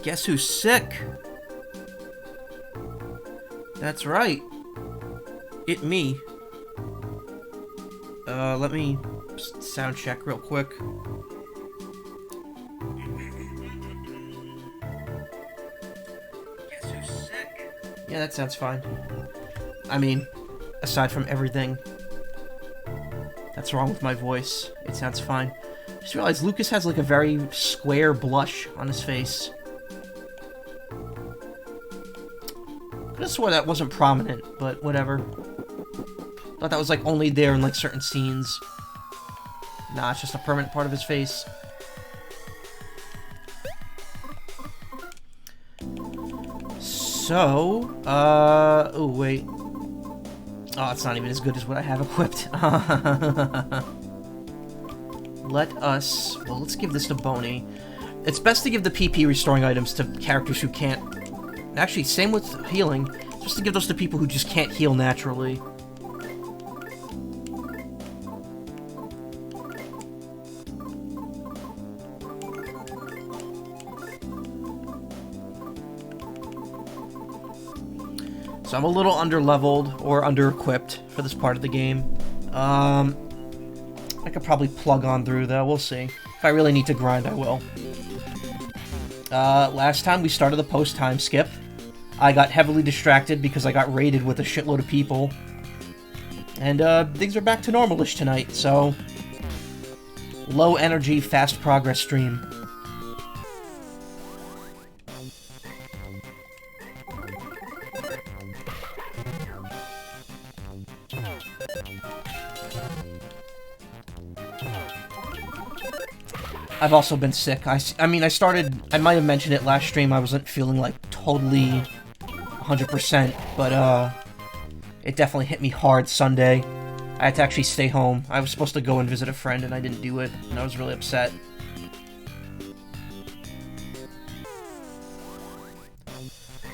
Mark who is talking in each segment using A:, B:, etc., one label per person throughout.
A: Guess who's sick? That's right. It me. Let me sound check real quick. Guess who's sick? Yeah, that sounds fine. I mean, aside from everything that's wrong with my voice, it sounds fine. Just realized Lucas has like a very square blush on his face. Could have swore that wasn't prominent, but whatever. Thought that was like only there in like certain scenes. Nah, it's just a permanent part of his face. So, oh wait. Oh, it's not even as good as what I have equipped. Let's give this to Boney. It's best to give the PP restoring items to characters who can't... Actually, same with healing. Just to give those to people who just can't heal naturally. So I'm a little under-leveled or under-equipped for this part of the game. I could probably plug on through, though. We'll see. If I really need to grind, I will. Last time we started the post-time skip, I got heavily distracted because I got raided with a shitload of people. And, things are back to normal-ish tonight, so... Low-energy, fast progress stream. I've also been sick. I mean, I might have mentioned it last stream, I wasn't feeling, like, totally 100%, but, it definitely hit me hard Sunday. I had to actually stay home. I was supposed to go and visit a friend, and I didn't do it, and I was really upset.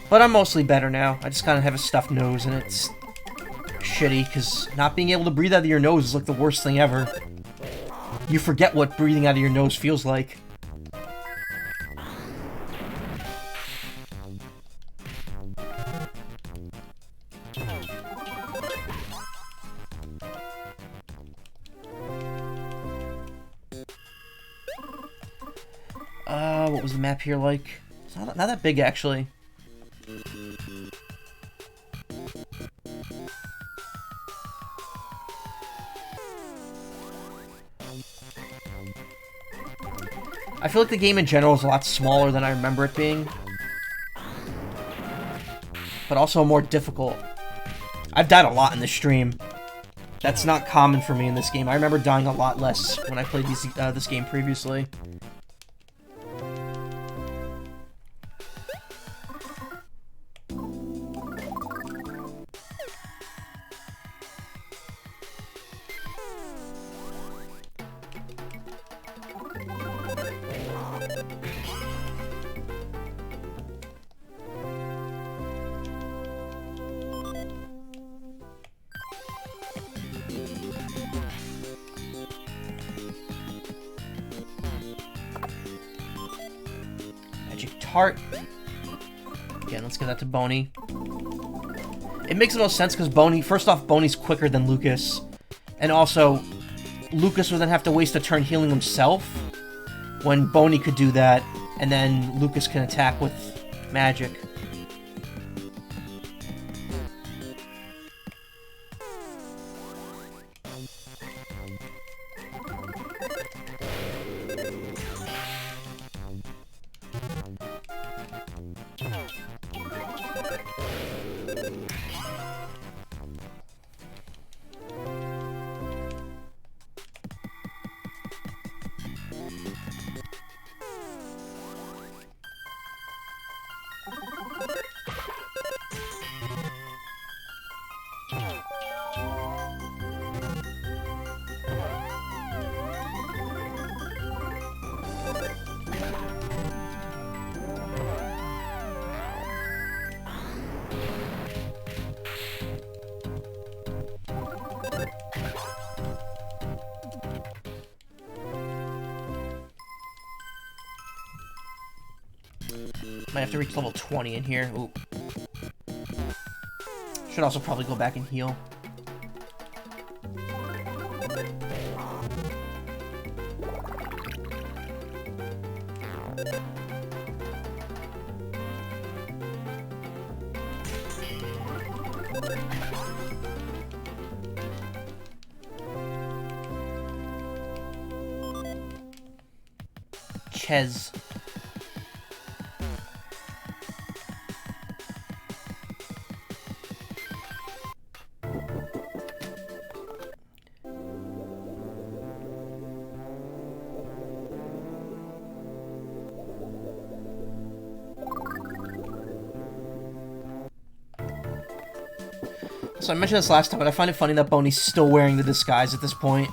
A: But I'm mostly better now. I just kind of have a stuffed nose, and it's shitty, because not being able to breathe out of your nose is, like, the worst thing ever. You forget what breathing out of your nose feels like. What was the map here like? It's not that big, actually. I feel like the game in general is a lot smaller than I remember it being. But also more difficult. I've died a lot in this stream. That's not common for me in this game. I remember dying a lot less when I played this game previously. Heart. Again, let's give that to Boney. It makes the most sense because Boney, first off, Boney's quicker than Lucas. And also, Lucas would then have to waste a turn healing himself when Boney could do that, and then Lucas can attack with magic. Might have to reach level 20 in here. Ooh. Should also probably go back and heal. Ches. So I mentioned this last time, but I find it funny that Boney's still wearing the disguise at this point.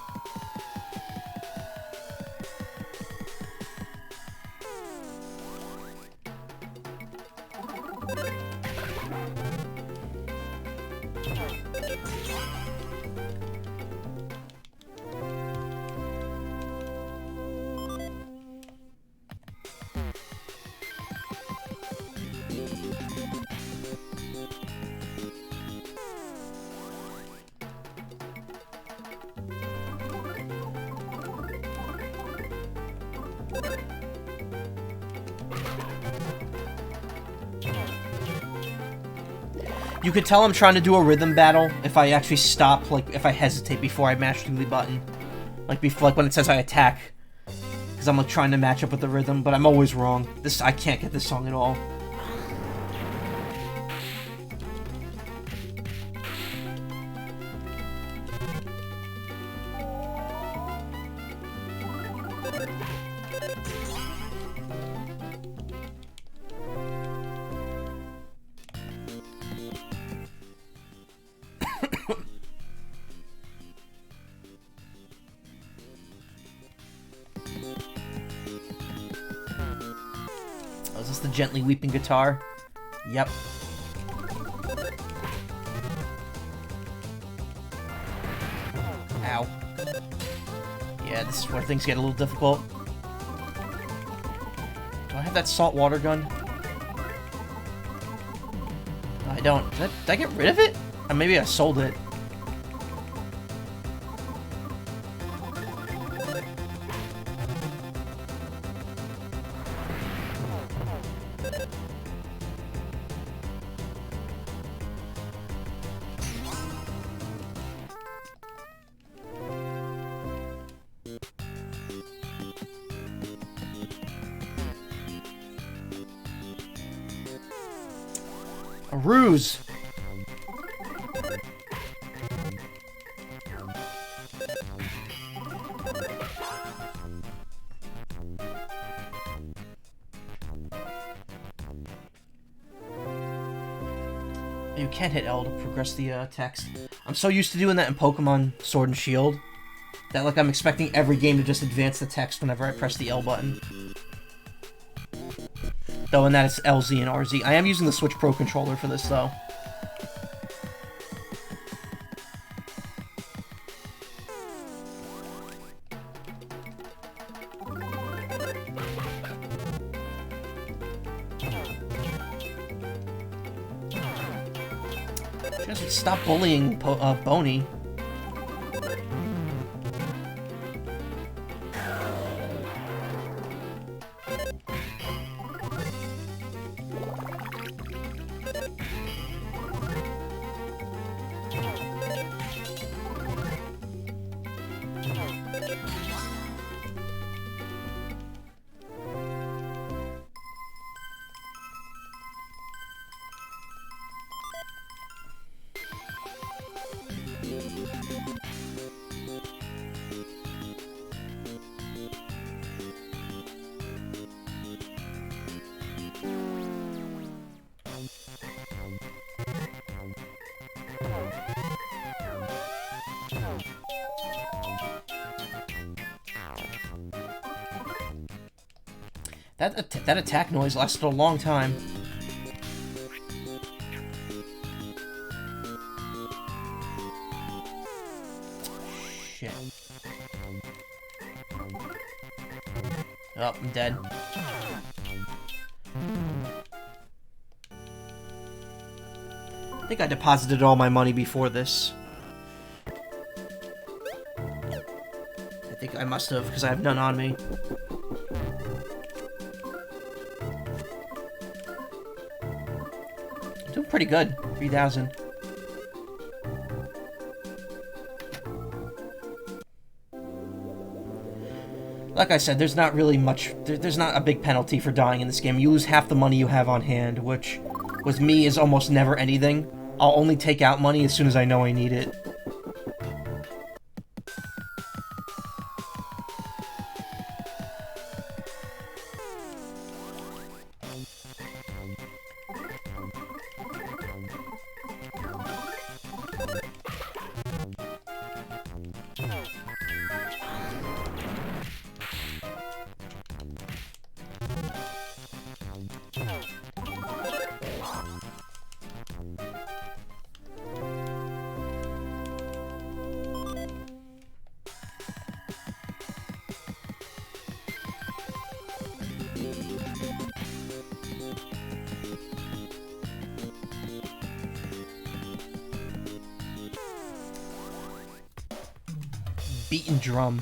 A: You could tell I'm trying to do a rhythm battle if I actually stop, like, if I hesitate before I mash through the button. Like, before, like when it says I attack. Because I'm, like, trying to match up with the rhythm, but I'm always wrong. I can't get this song at all. Oh, is this the gently weeping guitar? Yep. Ow. Yeah, this is where things get a little difficult. Do I have that salt water gun? No, I don't. Did I get rid of it? Or maybe I sold it. A ruse! You can't hit L to progress the text. I'm so used to doing that in Pokemon Sword and Shield that, like, I'm expecting every game to just advance the text whenever I press the L button. Though in that it's LZ and RZ. I am using the Switch Pro controller for this, though. Just stop bullying Boney. That attack noise lasted a long time. Shit. Oh, I'm dead. I think I deposited all my money before this. I think I must have, because I have none on me. I'm doing pretty good. 3,000. Like I said, there's not really much... There's not a big penalty for dying in this game. You lose half the money you have on hand, which, with me, is almost never anything. I'll only take out money as soon as I know I need it. Beaten drum.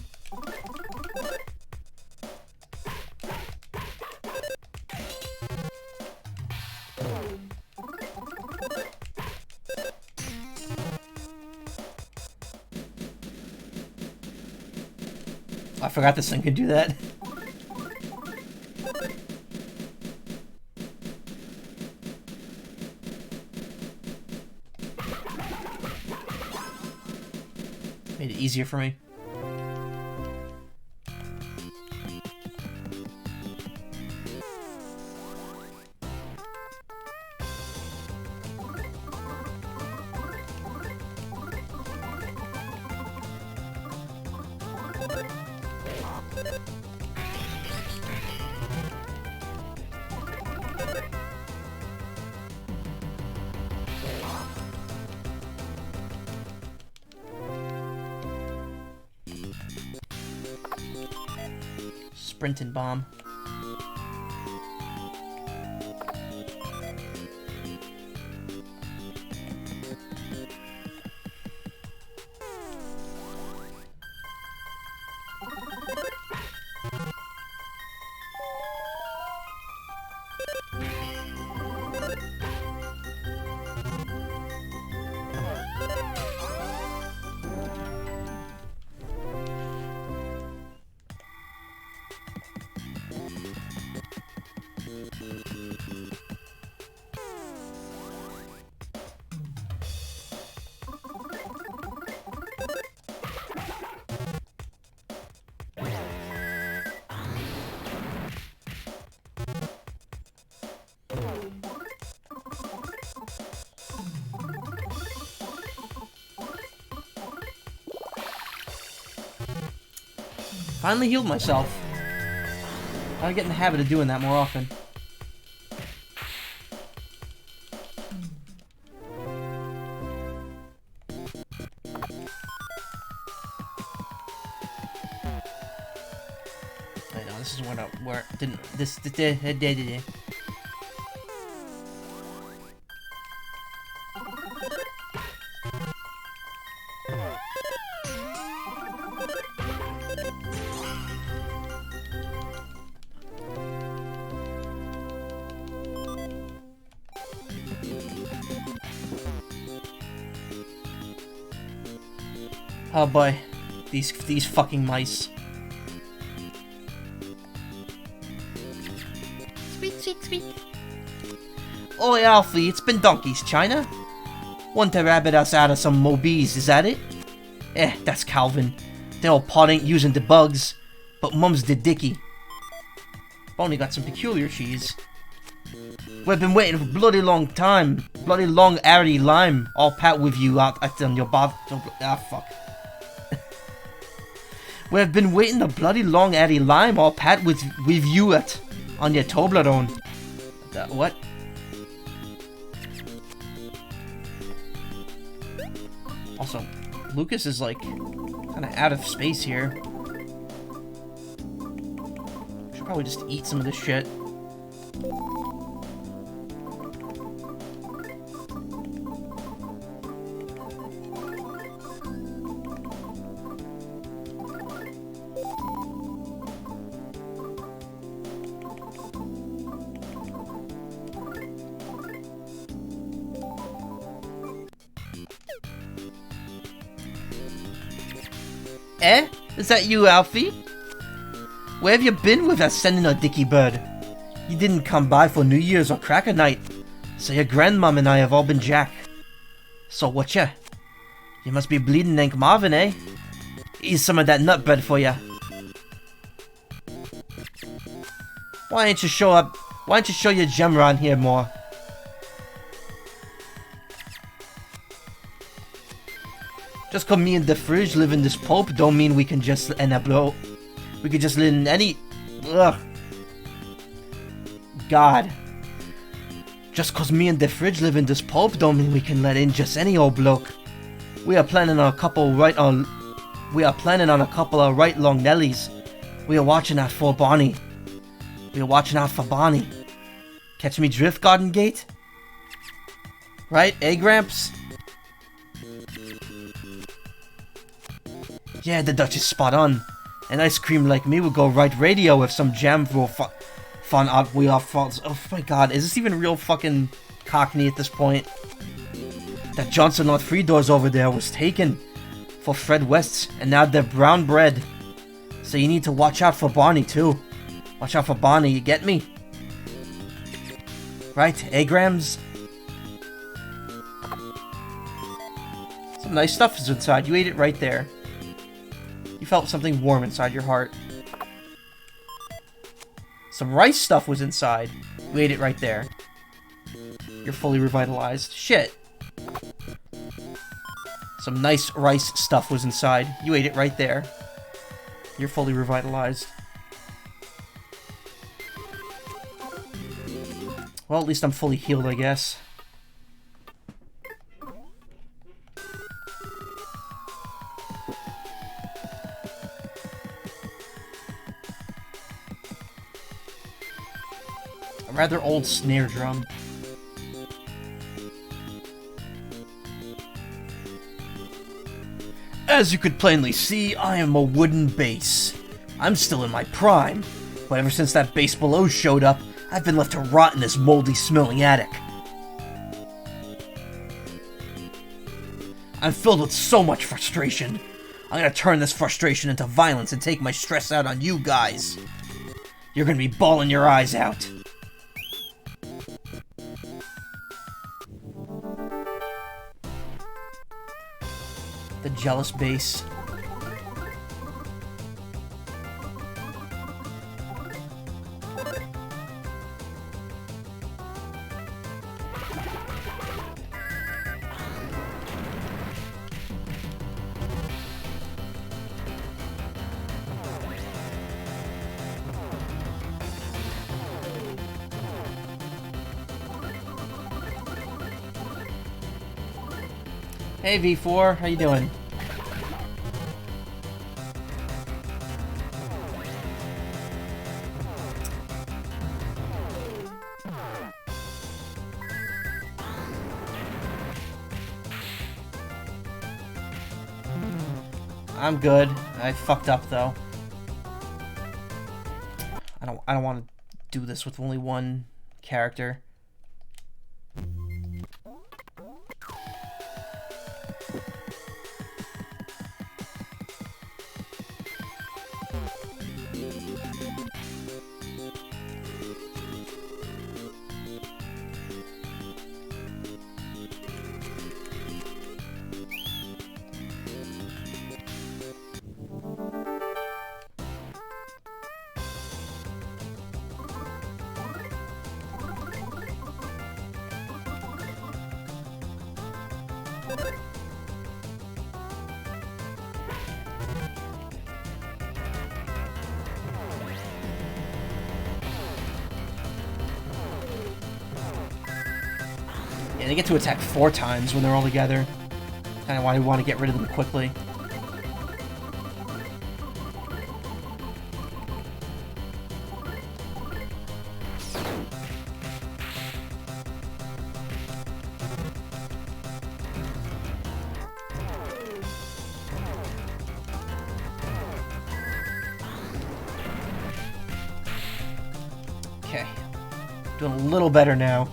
A: I forgot this thing could do that. Made it easier for me. Sprinting bomb. Finally healed myself. Gotta get in the habit of doing that more often. I know, this is where didn't this Oh boy, these fucking mice. Squeak, squeak, squeak. Oi, Alfie, it's been donkeys, China. Want to rabbit us out of some mobies, is that it? That's Calvin. The old pot ain't using the bugs, but Mum's the dicky. Boney got some peculiar cheese. We've been waiting for bloody long time. Bloody long airy lime. All pat with you out on your bot. Ah, fuck. We've been waiting a bloody long airy lime. All pat with you at on your Toblerone. What? Also, Lucas is like kind of out of space here. Should probably just eat some of this shit. Eh? Is that you, Alfie? Where have you been with that sending a dicky bird? You didn't come by for New Year's or Cracker Night, so your grandmom and I have all been jack. So what ya? You must be bleeding Hank Marvin, eh? Here's some of that nut bread for ya. Why don't you show up? Why don't you show your gem around here more? Just 'cause me and the fridge live in this pulp don't mean we can just end up low. We could just live in any... Ugh. God. Just 'cause me and the fridge live in this pulp don't mean we can let in just any old bloke. We are planning on a couple of right long Nellies. We are watching out for Bonnie. Catch me drift, Garden Gate? Right, eh, Gramps? Yeah, the Dutch is spot on. An ice cream like me would go right radio if some jam real fun out we off falls. Oh my god, is this even real fucking Cockney at this point? That Johnson Lot 3 doors over there was taken for Fred West's, and now they're brown bread. So you need to watch out for Barney too. Watch out for Barney, you get me? Right, Grams? Some nice stuff is inside. You ate it right there. You felt something warm inside your heart. Some rice stuff was inside. You ate it right there. You're fully revitalized. Shit. Some nice rice stuff was inside. You ate it right there. You're fully revitalized. Well, at least I'm fully healed, I guess. A rather old snare drum. As you could plainly see, I am a wooden base. I'm still in my prime, but ever since that base below showed up, I've been left to rot in this moldy-smelling attic. I'm filled with so much frustration. I'm gonna turn this frustration into violence and take my stress out on you guys. You're gonna be bawling your eyes out. The jealous base. Hey V4, how you doing? I'm good. I fucked up though. I don't want to do this with only one character. Yeah, they get to attack 4 times when they're all together. Kind of why I want to get rid of them quickly. Okay. Doing a little better now.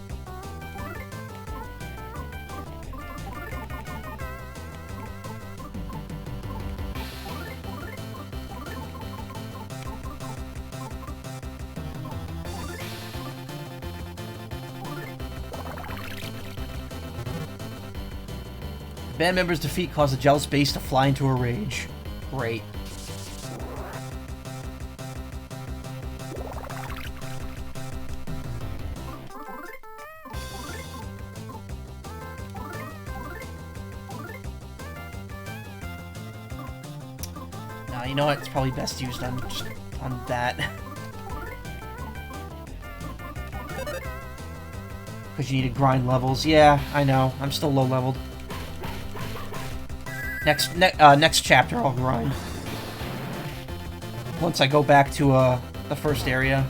A: Band members' defeat caused the jealous base to fly into a rage. Great. Now, you know what? It's probably best used on that. Because you need to grind levels. Yeah, I know. I'm still low leveled. Next chapter I'll grind. Once I go back to the first area.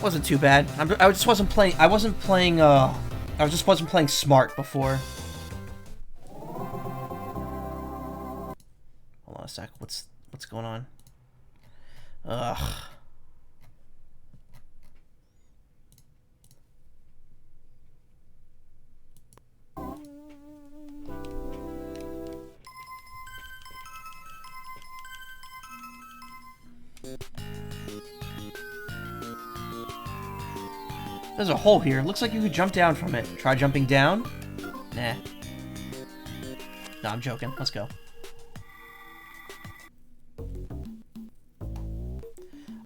A: Wasn't too bad. I just wasn't playing. I wasn't playing. I just wasn't playing smart before. Hold on a sec. What's going on? Ugh. There's a hole here. Looks like you could jump down from it. Try jumping down? Nah. No, I'm joking. Let's go.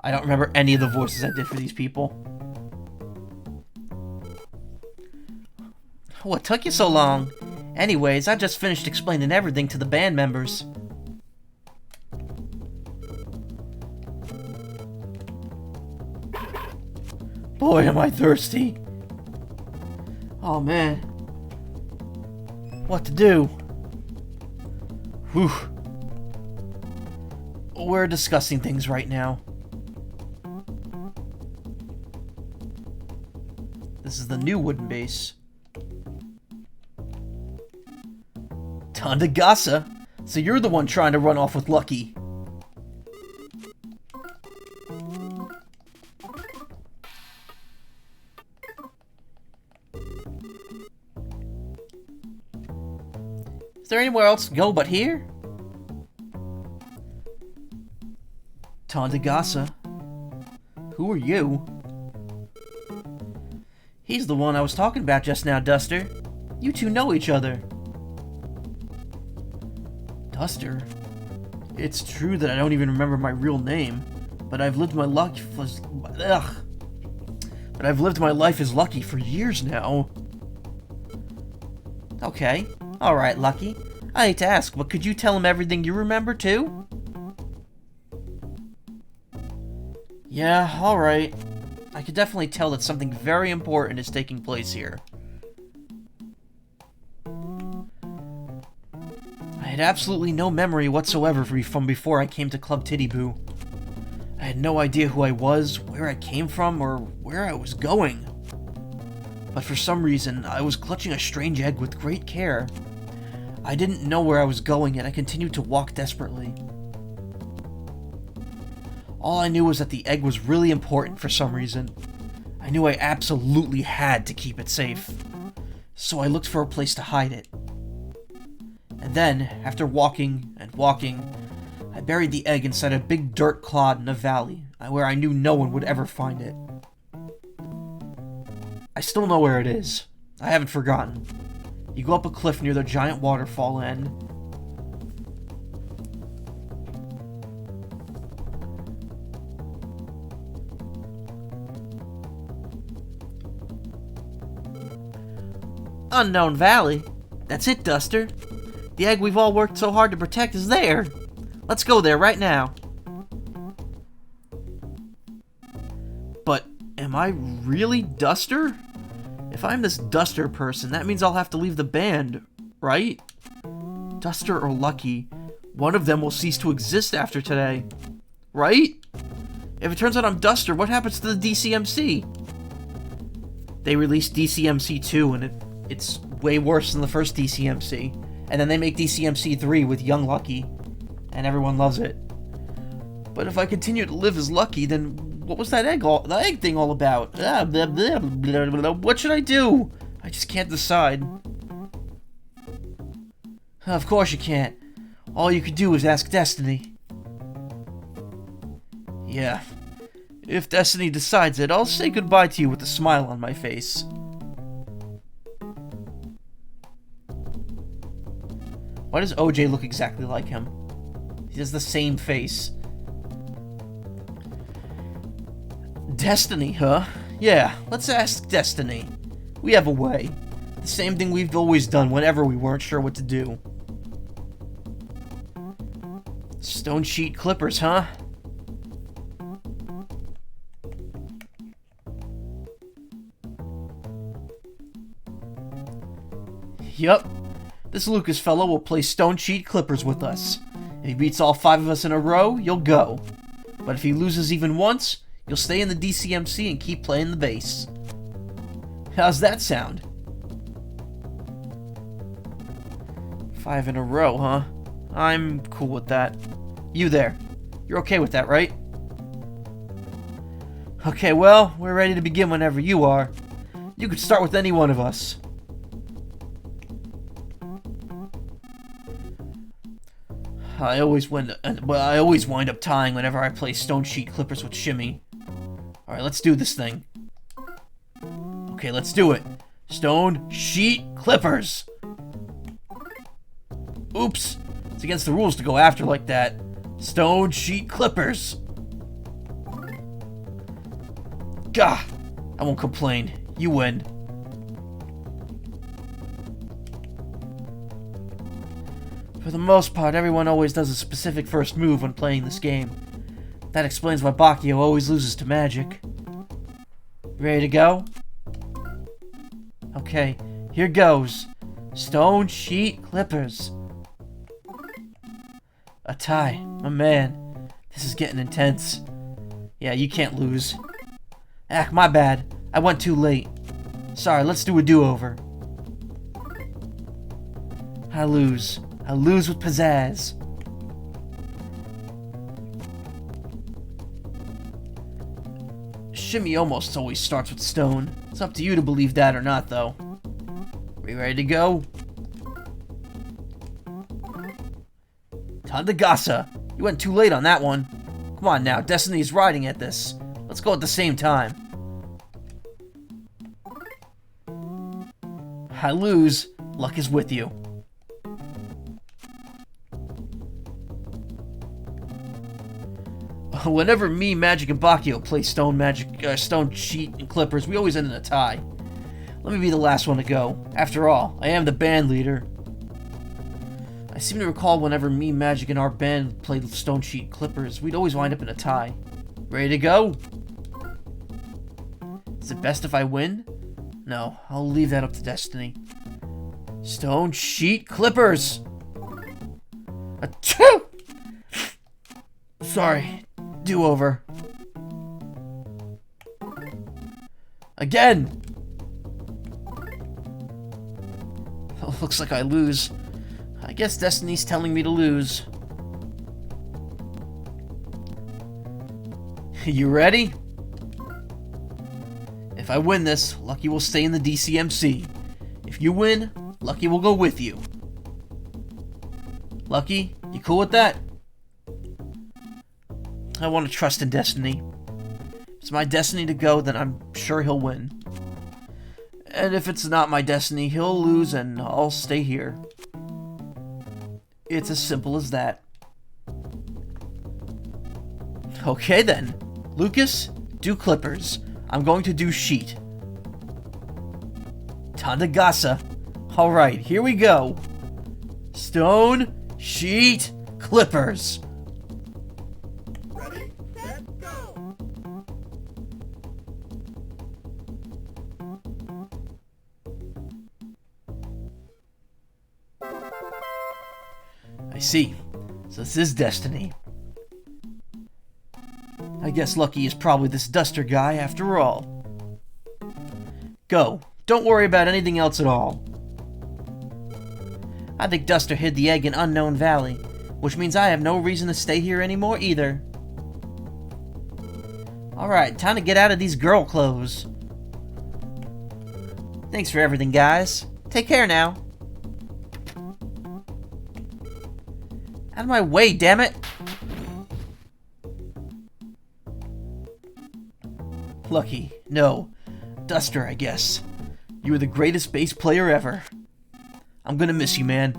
A: I don't remember any of the voices I did for these people. What took you so long? Anyways, I just finished explaining everything to the band members. Boy, am I thirsty. Oh, man. What to do? Whew. We're discussing things right now. This is the new wooden base. Tandagasa? So you're the one trying to run off with Lucky. Is there anywhere else to go but here? Tandagasa? Who are you? He's the one I was talking about just now, Duster. You two know each other. Duster? It's true that I don't even remember my real name, but I've lived my life as... Ugh. But I've lived my life as Lucky for years now. Okay. Alright, Lucky. I hate to ask, but could you tell him everything you remember, too? Yeah, alright. I could definitely tell that something very important is taking place here. I had absolutely no memory whatsoever from before I came to Club Tittyboo. I had no idea who I was, where I came from, or where I was going. But for some reason, I was clutching a strange egg with great care. I didn't know where I was going, and I continued to walk desperately. All I knew was that the egg was really important for some reason. I knew I absolutely had to keep it safe. So I looked for a place to hide it. And then, after walking and walking, I buried the egg inside a big dirt clod in a valley, where I knew no one would ever find it. I still know where it is. I haven't forgotten. You go up a cliff near the giant waterfall and... Unknown Valley? That's it, Duster. The egg we've all worked so hard to protect is there. Let's go there right now. But am I really Duster? If I'm this Duster person, that means I'll have to leave the band, right? Duster or Lucky, one of them will cease to exist after today, right? If it turns out I'm Duster, what happens to the DCMC? They released DCMC 2, and it's way worse than the first DCMC. And then they make DCMC 3 with Young Lucky, and everyone loves it. But if I continue to live as Lucky, then what was that the egg thing all about? Blah, blah, blah, blah, blah. What should I do? I just can't decide. Of course you can't. All you could do is ask Destiny. Yeah. If Destiny decides it, I'll say goodbye to you with a smile on my face. Why does OJ look exactly like him? He has the same face. Destiny, huh? Yeah, let's ask Destiny. We have a way. The same thing we've always done whenever we weren't sure what to do. Stone sheet clippers, huh? Yup. This Lucas fellow will play stone sheet clippers with us. If he beats all 5 of us in a row, you'll go. But if he loses even once, you'll stay in the DCMC and keep playing the bass. How's that sound? 5 in a row, huh? I'm cool with that. You there. You're okay with that, right? Okay, well, we're ready to begin whenever you are. You could start with any one of us. I always wind up tying whenever I play stone sheet clippers with Shimmy. Alright, let's do this thing. Okay, let's do it. Stone sheet clippers. Oops. It's against the rules to go after like that. Stone sheet clippers. Gah! I won't complain. You win. For the most part, everyone always does a specific first move when playing this game. That explains why Macaw always loses to Magic. Ready to go? Okay, here goes. Stone sheet clippers. A tie. My man. This is getting intense. Yeah, you can't lose. Ah, my bad. I went too late. Sorry, let's do a do-over. I lose. I lose with pizzazz. Shimmy almost always starts with stone. It's up to you to believe that or not, though. Are you ready to go? Tandagasa! You went too late on that one. Come on now, Destiny's riding at this. Let's go at the same time. I lose. Luck is with you. Whenever me, Magic, and Macaw play stone sheet, and clippers, we always end in a tie. Let me be the last one to go. After all, I am the band leader. I seem to recall whenever me, Magic, and our band played stone sheet clippers, we'd always wind up in a tie. Ready to go? Is it best if I win? No, I'll leave that up to Destiny. Stone sheet clippers! Achoo! Sorry. Do-over. Again! Oh, looks like I lose. I guess Destiny's telling me to lose. You ready? If I win this, Lucky will stay in the DCMC. If you win, Lucky will go with you. Lucky, you cool with that? I want to trust in Destiny. If it's my destiny to go, then I'm sure he'll win. And if it's not my destiny, he'll lose and I'll stay here. It's as simple as that. Okay then. Lucas, do clippers. I'm going to do sheet. Tandagasa. Alright, here we go. Stone, sheet, clippers.
B: Ready, set, go!
A: see. So this is destiny. I guess Lucky is probably this Duster guy after all. Go. Don't worry about anything else at all. I think Duster hid the egg in Unknown Valley, which means I have no reason to stay here anymore either. Alright, time to get out of these girl clothes. Thanks for everything, guys. Take care now. Out of my way, damn it! Lucky. No. Duster, I guess. You were the greatest bass player ever. I'm gonna miss you, man.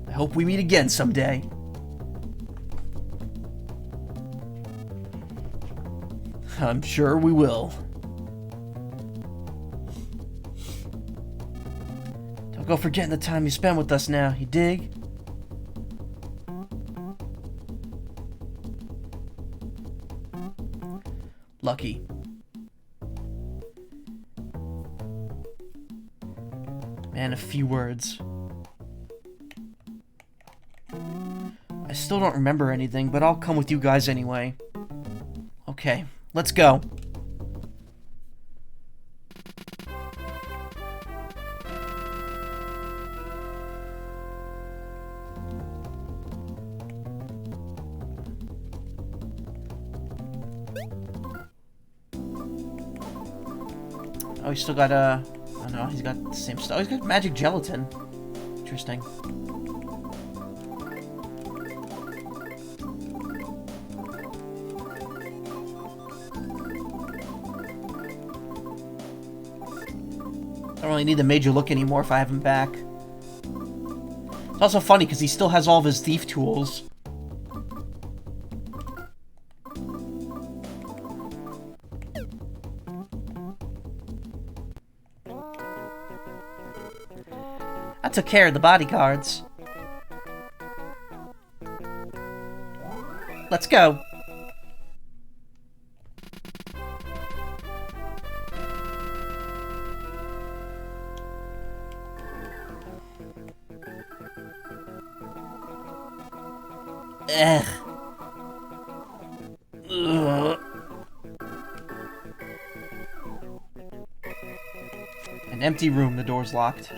A: I hope we meet again someday. I'm sure we will. Don't go forgetting the time you spent with us now, you dig? Lucky. Man, a few words. I still don't remember anything, but I'll come with you guys anyway. Okay, let's go. Oh, he's still got oh no, he's got the same stuff. Oh, he's got magic gelatin. Interesting. I don't really need the major look anymore if I have him back. It's also funny because he still has all of his thief tools. I took care of the bodyguards. Let's go. Ugh. Ugh. An empty room, the door's locked.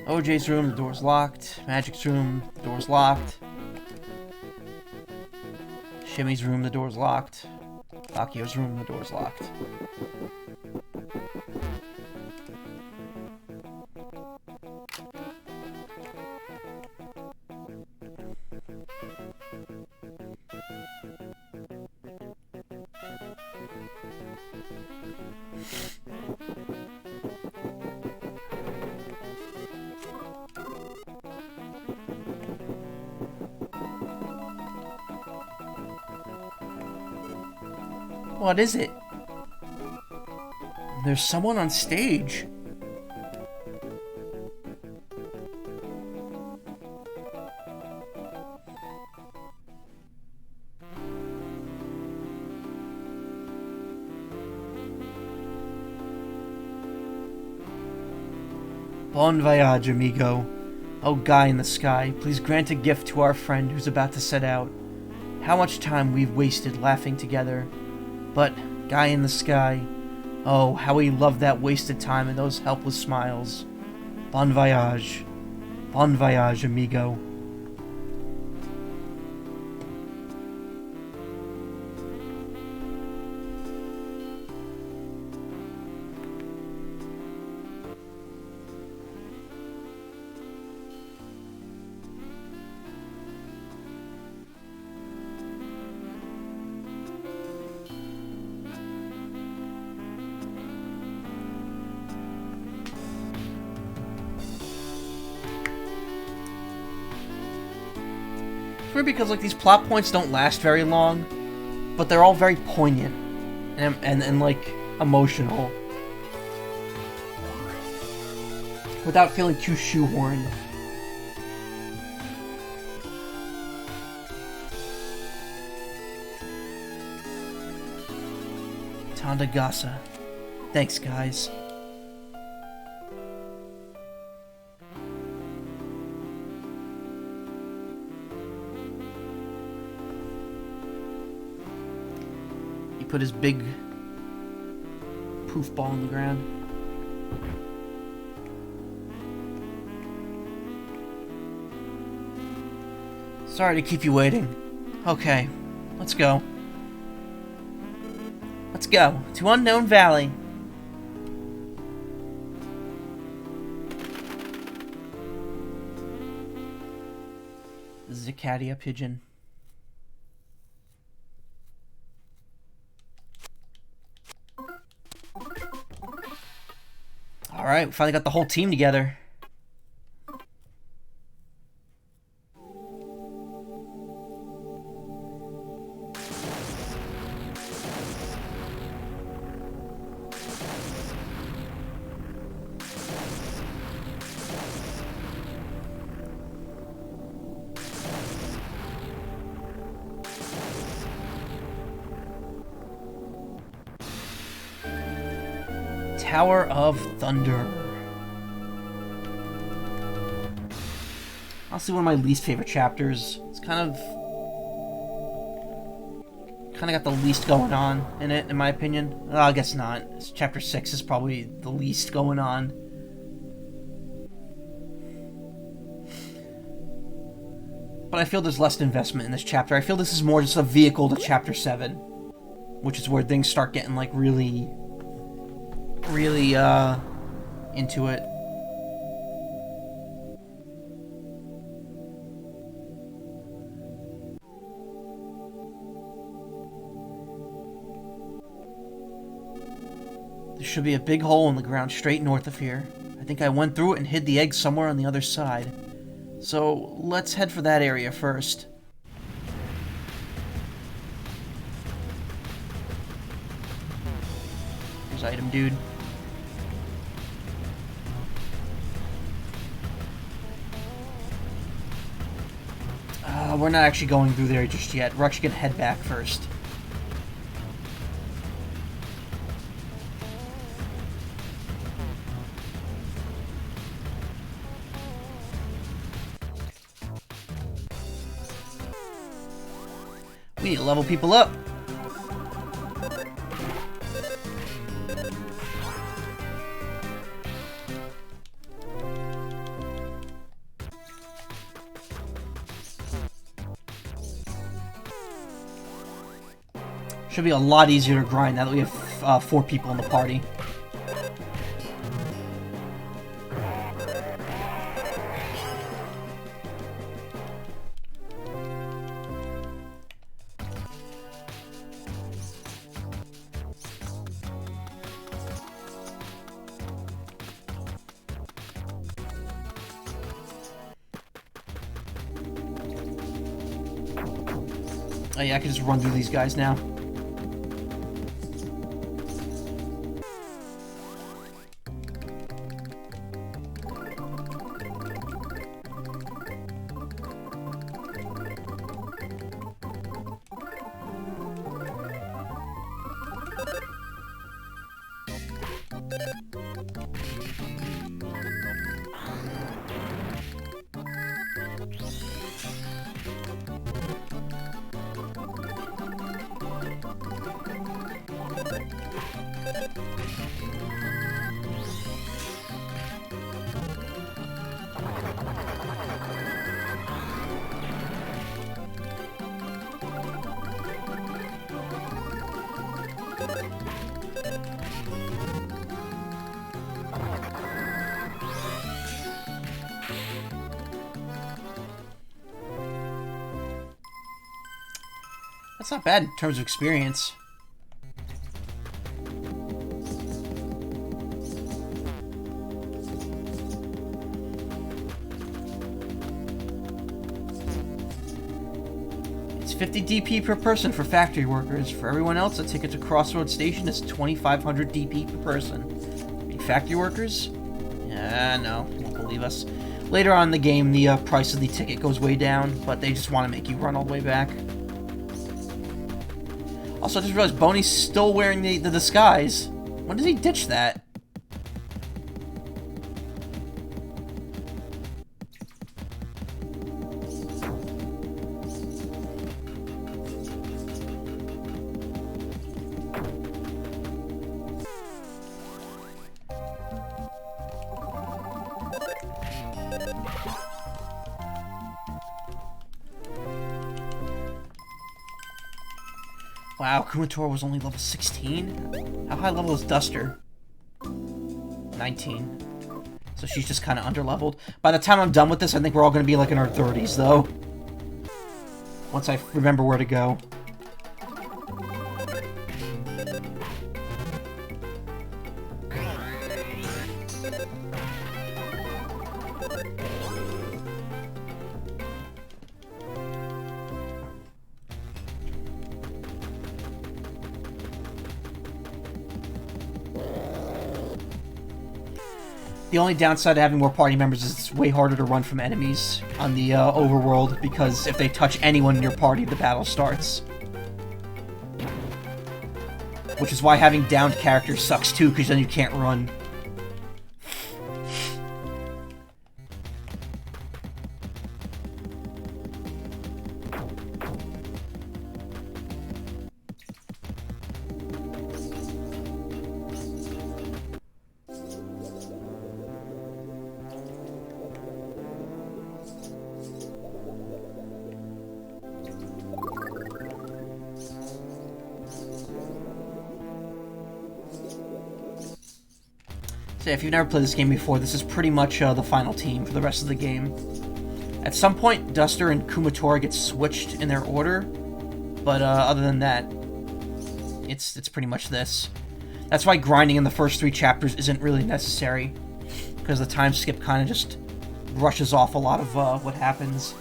A: OJ's room, the door's locked. Magic's room, the door's locked. Shimmy's room, the door's locked. Akio's room, the door's locked. What is it? There's someone on stage. Bon voyage, amigo. Oh, guy in the sky, please grant a gift to our friend who's about to set out. How much time we've wasted laughing together. But, guy in the sky, oh, how we loved that wasted time and those helpless smiles. Bon voyage. Bon voyage, amigo. Weird because like these plot points don't last very long, but they're all very poignant and like emotional without feeling too shoehorned. Tandagasa. Thanks, guys. He put his big poof ball on the ground. Sorry to keep you waiting. Okay, let's go. Let's go to Unknown Valley. This is a Cadia pigeon. Alright, we finally got the whole team together. Tower of Thunder. Honestly, one of my least favorite chapters. It's kind of got the least going on in it, in my opinion. Oh, I guess not. Chapter 6 is probably the least going on. But I feel there's less investment in this chapter. I feel this is more just a vehicle to Chapter 7, which is where things start getting, like, really into it. There should be a big hole in the ground straight north of here. I think I went through it and hid the egg somewhere on the other side. So let's head for that area first. Here's item, dude. We're not actually going through there just yet. We're actually going to head back first. We need to level people up. Should be a lot easier to grind now that we have 4 people in the party. Oh yeah, I can just run through these guys now. That's not bad in terms of experience. It's 50 DP per person for factory workers. For everyone else, a ticket to Crossroads Station is 2,500 DP per person. Factory workers? Yeah, no, won't believe us. Later on in the game, the price of the ticket goes way down, but they just want to make you run all the way back. Also, I just realized Boney's still wearing the disguise. When does he ditch that? Wow, Kumatora was only level 16? How high level is Duster? 19. So she's just kind of underleveled. By the time I'm done with this, I think we're all going to be like in our 30s, though. Once I remember where to go. The only downside to having more party members is it's way harder to run from enemies on the overworld, because if they touch anyone in your party, the battle starts. Which is why having downed characters sucks too, because then you can't run. So if you've never played this game before, this is pretty much the final team for the rest of the game. At some point, Duster and Kumatora get switched in their order, but other than that, it's pretty much this. That's why grinding in the first 3 chapters isn't really necessary, because the time skip kind of just brushes off a lot of what happens.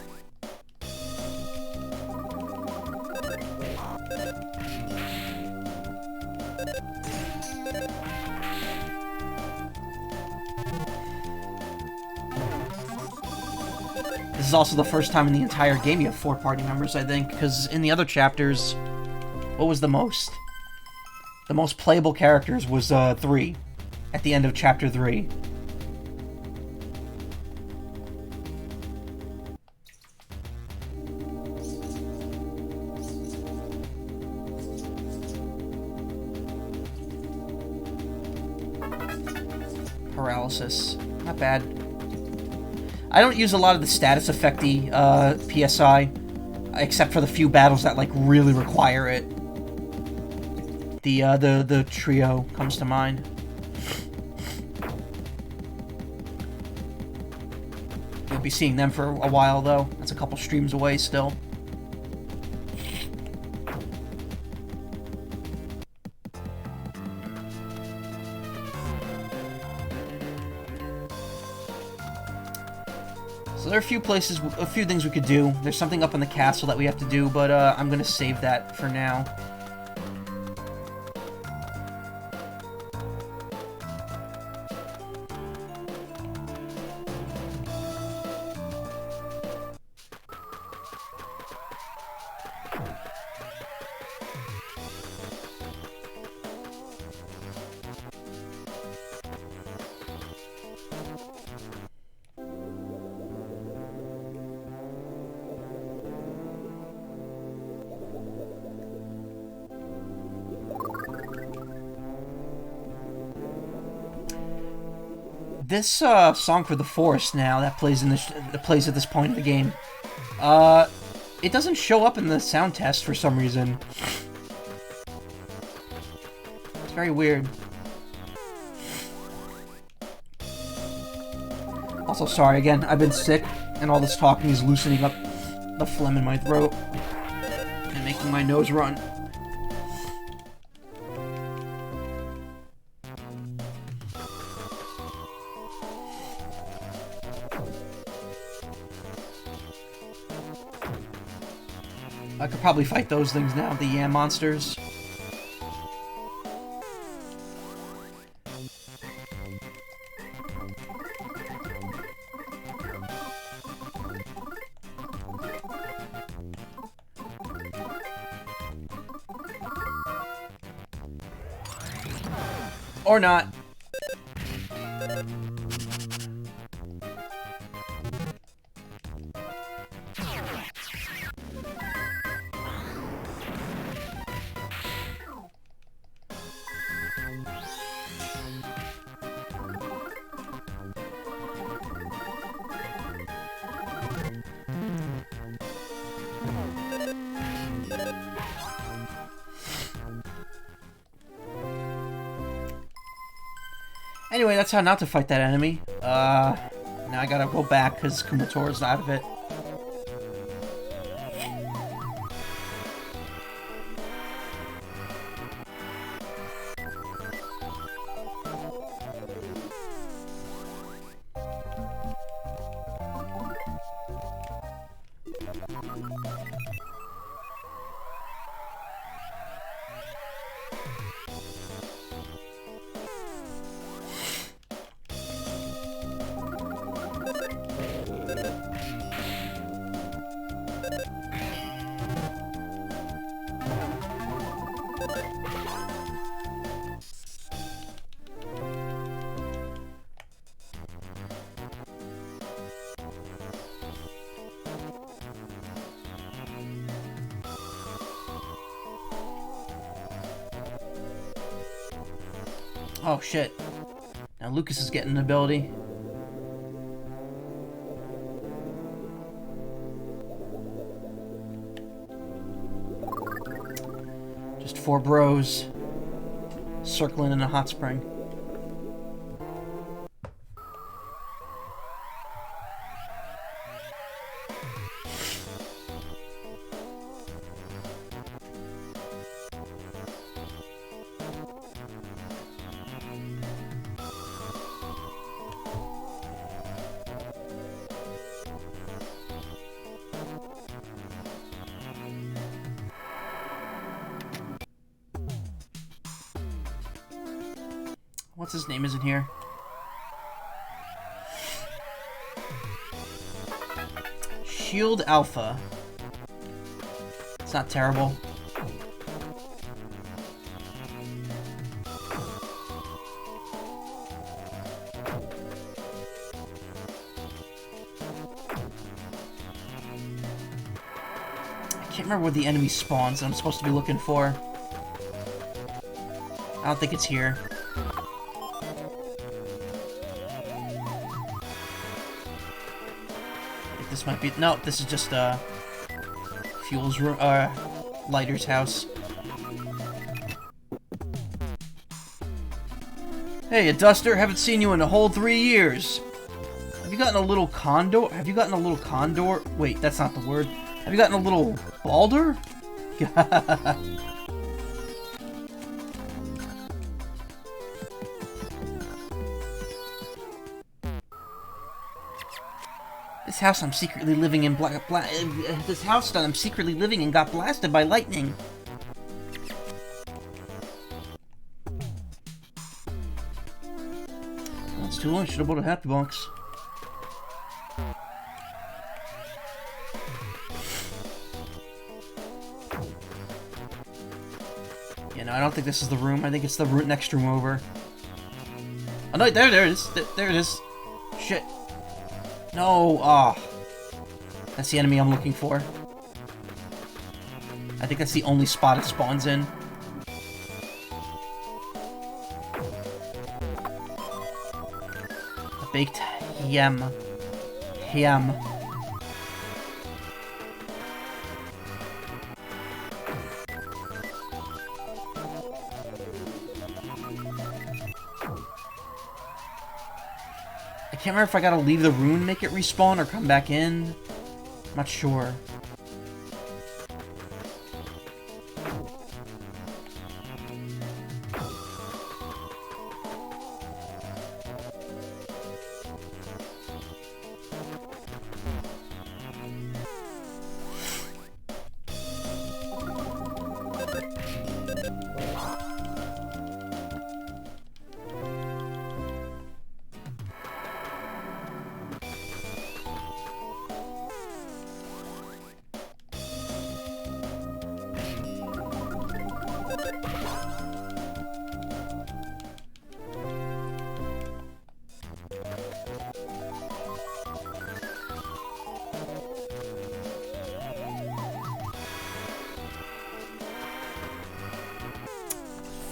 A: This is also the first time in the entire game you have 4 party members, I think, because in the other chapters, what was the most? The most playable characters was 3, at the end of chapter 3. Paralysis. Not bad. I don't use a lot of the status effecty PSI, except for the few battles that like really require it. The trio comes to mind. You'll be seeing them for a while though. That's a couple streams away still. So there are a few things we could do. There's something up in the castle that we have to do, but I'm gonna save that for now. This song for the forest now that plays at this point in the game, it doesn't show up in the sound test for some reason. It's very weird. Also, sorry again, I've been sick, and all this talking is loosening up the phlegm in my throat and making my nose run. I could probably fight those things now, the yam monsters. Or not. Anyway, that's how not to fight that enemy. Now I gotta go back because Kumator's out of it. Oh shit. Now Lucas is getting an ability. Just 4 bros circling in a hot spring. What's his name isn't here? Shield Alpha. It's not terrible. I can't remember what the enemy spawns that I'm supposed to be looking for. I don't think it's here. This might be... No, this is just, Fuel's room, Lighter's house. Hey, a duster, haven't seen you in a whole 3 years. Have you gotten a little condor? Have you gotten a little condor? Wait, that's not the word. Have you gotten a little balder? This house I'm secretly living in this house that I'm secretly living in got blasted by lightning. That's too long. Should have bought a happy box. Yeah, no, I don't think this is the room. I think it's the next room over. Oh no, there it is. There it is. Shit. No, that's the enemy I'm looking for. I think that's the only spot it spawns in. A baked yam. Ham. I can't remember if I gotta leave the room, make it respawn, or come back in. I'm not sure.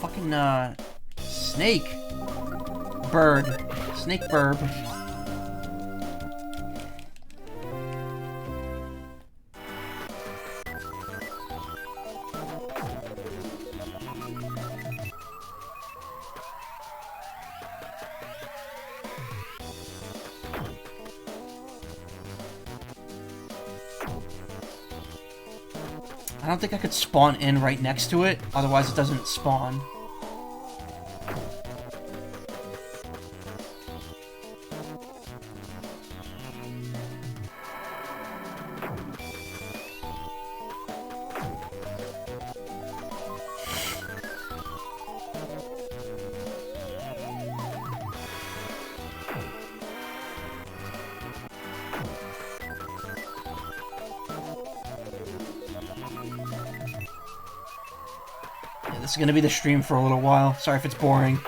A: fucking, snake. Bird. Snake burb. I don't think I could spawn in right next to it, otherwise it doesn't spawn. This is gonna be the stream for a little while. Sorry if it's boring.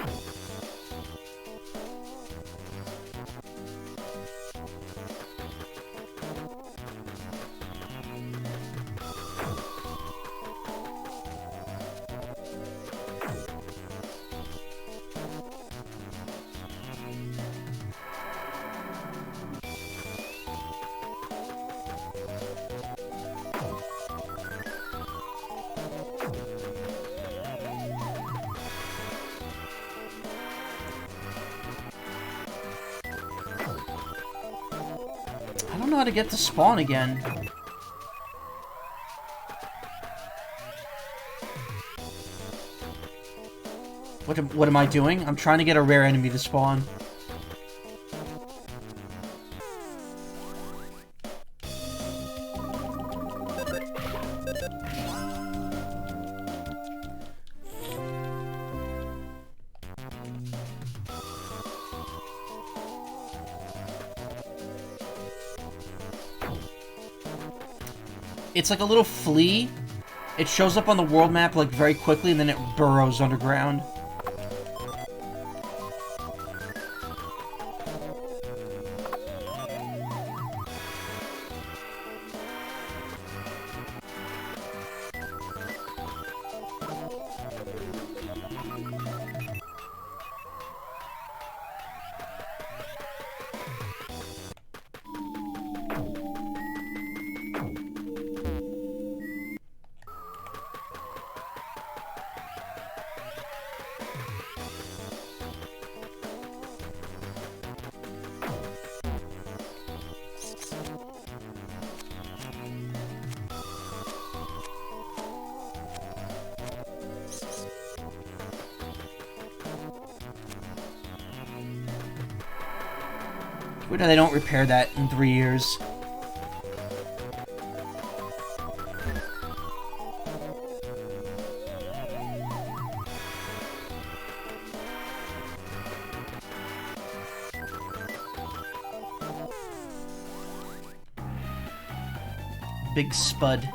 A: I don't know how to get to spawn again. What am I doing? I'm trying to get a rare enemy to spawn. It's like a little flea. It shows up on the world map like very quickly and then it burrows underground. Weird how they don't repair that in 3 years. Big Spud.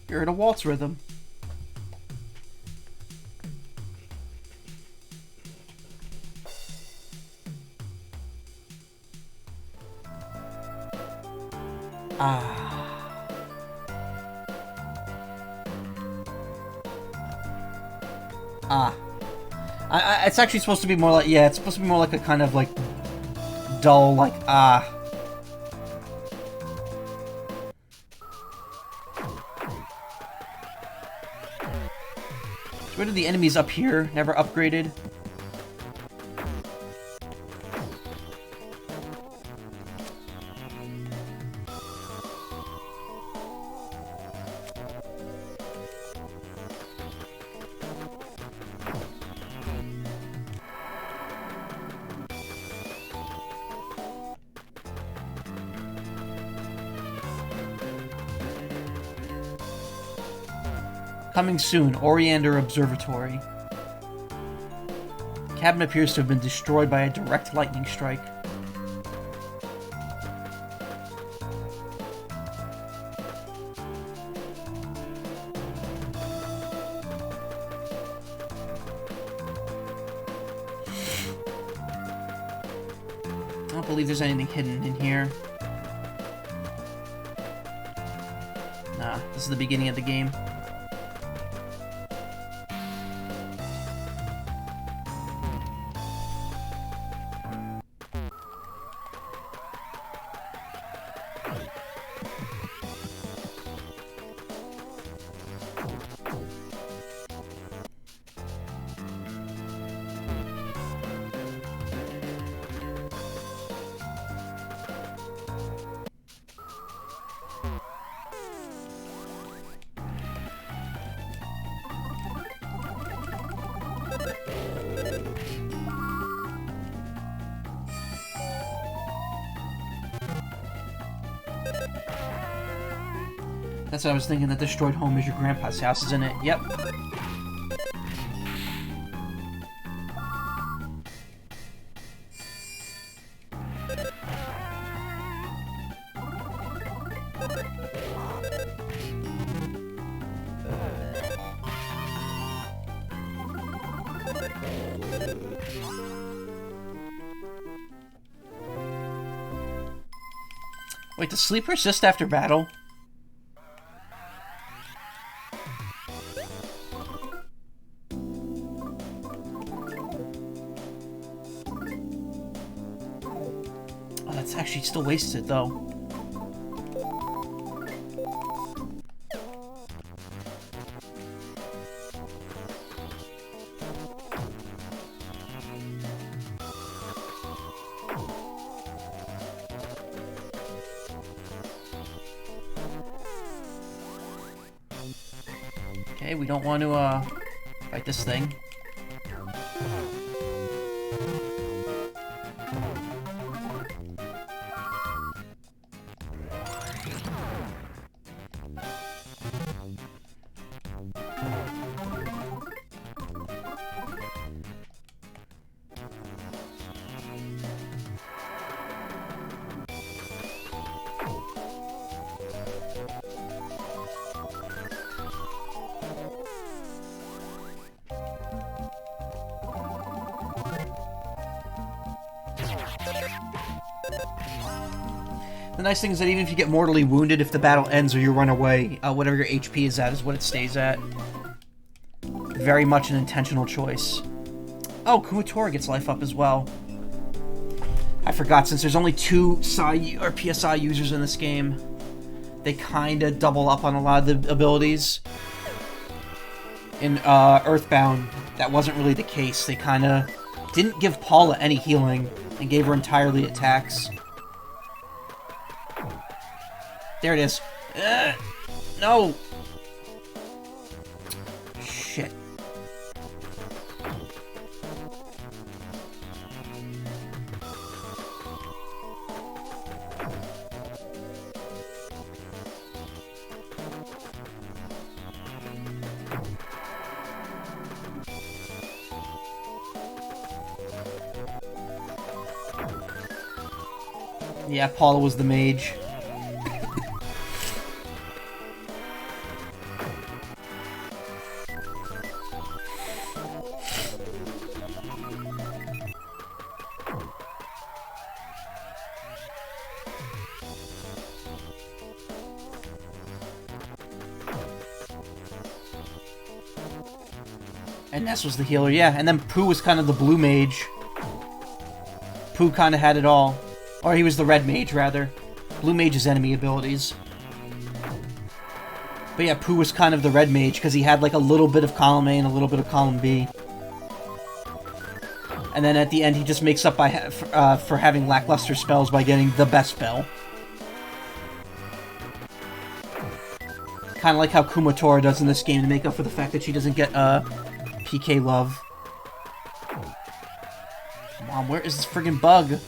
A: You're in a waltz rhythm. It's actually supposed to be more like, yeah, it's supposed to be more like a kind of like dull, like, Where did the enemies up here? Never upgraded. Coming soon, Oriander Observatory. Cabin appears to have been destroyed by a direct lightning strike. I don't believe there's anything hidden in here. Nah, this is the beginning of the game. That's what I was thinking, that destroyed home is your grandpa's house, isn't it? Yep. Wait, does sleep persist after battle? Oh, that's actually still wasted, though. Okay, we don't want to, fight this thing. The nice thing is that even if you get mortally wounded, if the battle ends or you run away, whatever your HP is at is what it stays at. Very much an intentional choice. Oh, Kumatora gets life up as well. I forgot, since there's only 2 Psi or PSI users in this game, they kinda double up on a lot of the abilities. In Earthbound, that wasn't really the case. They kinda didn't give Paula any healing and gave her entirely attacks. There it is. No! Shit. Yeah, Paula was the mage. And Ness was the healer, yeah. And then Pooh was kind of the blue mage. Pooh kind of had it all. Or he was the red mage, rather. Blue mage's enemy abilities. But yeah, Pooh was kind of the red mage, because he had like a little bit of column A and a little bit of column B. And then at the end, he just makes up by for having lackluster spells by getting the best spell. Kind of like how Kumatora does in this game to make up for the fact that she doesn't get PK love. Come on, where is this friggin' bug?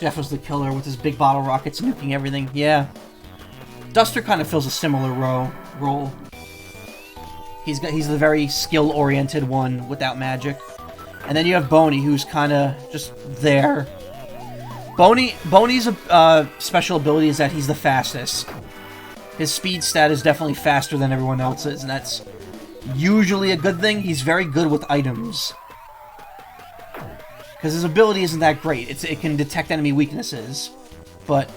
A: Jeff was the killer with his big bottle rockets nuking everything. Yeah. Duster kind of fills a similar role. He's the very skill-oriented one without magic. And then you have Boney, who's kind of just there. Boney's special ability is that he's the fastest. His speed stat is definitely faster than everyone else's, and that's usually a good thing. He's very good with items. Because his ability isn't that great. It can detect enemy weaknesses, but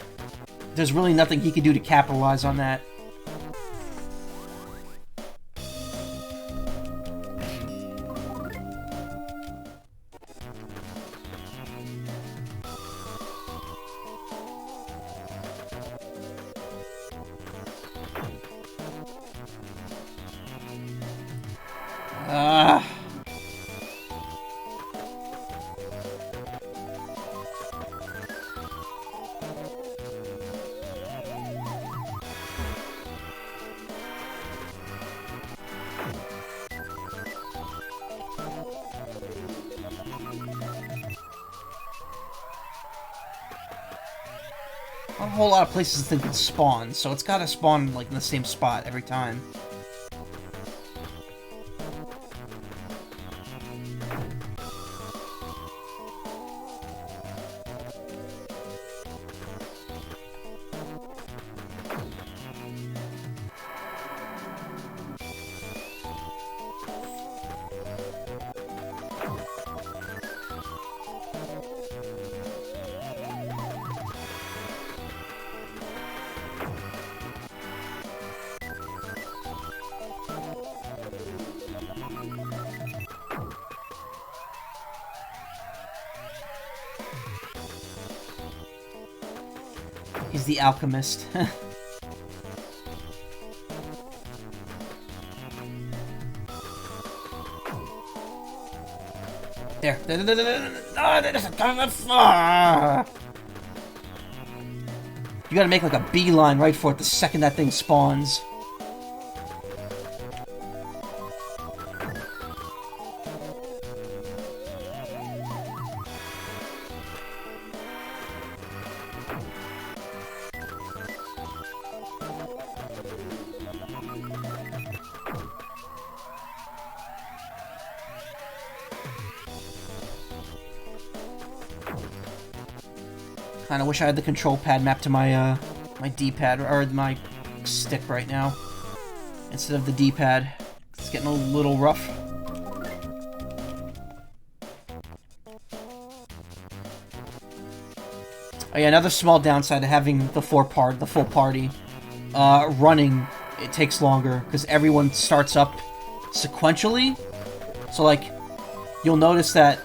A: there's really nothing he can do to capitalize on that. Not a whole lot of places that can spawn, so it's gotta spawn like in the same spot every time. He's the alchemist. There. You gotta make like a beeline right for it the second that thing spawns. Kinda wish I had the control pad mapped to my my D-pad, or my stick right now, instead of the D-pad. It's getting a little rough. Oh yeah, another small downside to having the full party. Running, it takes longer, because everyone starts up sequentially. So like, you'll notice that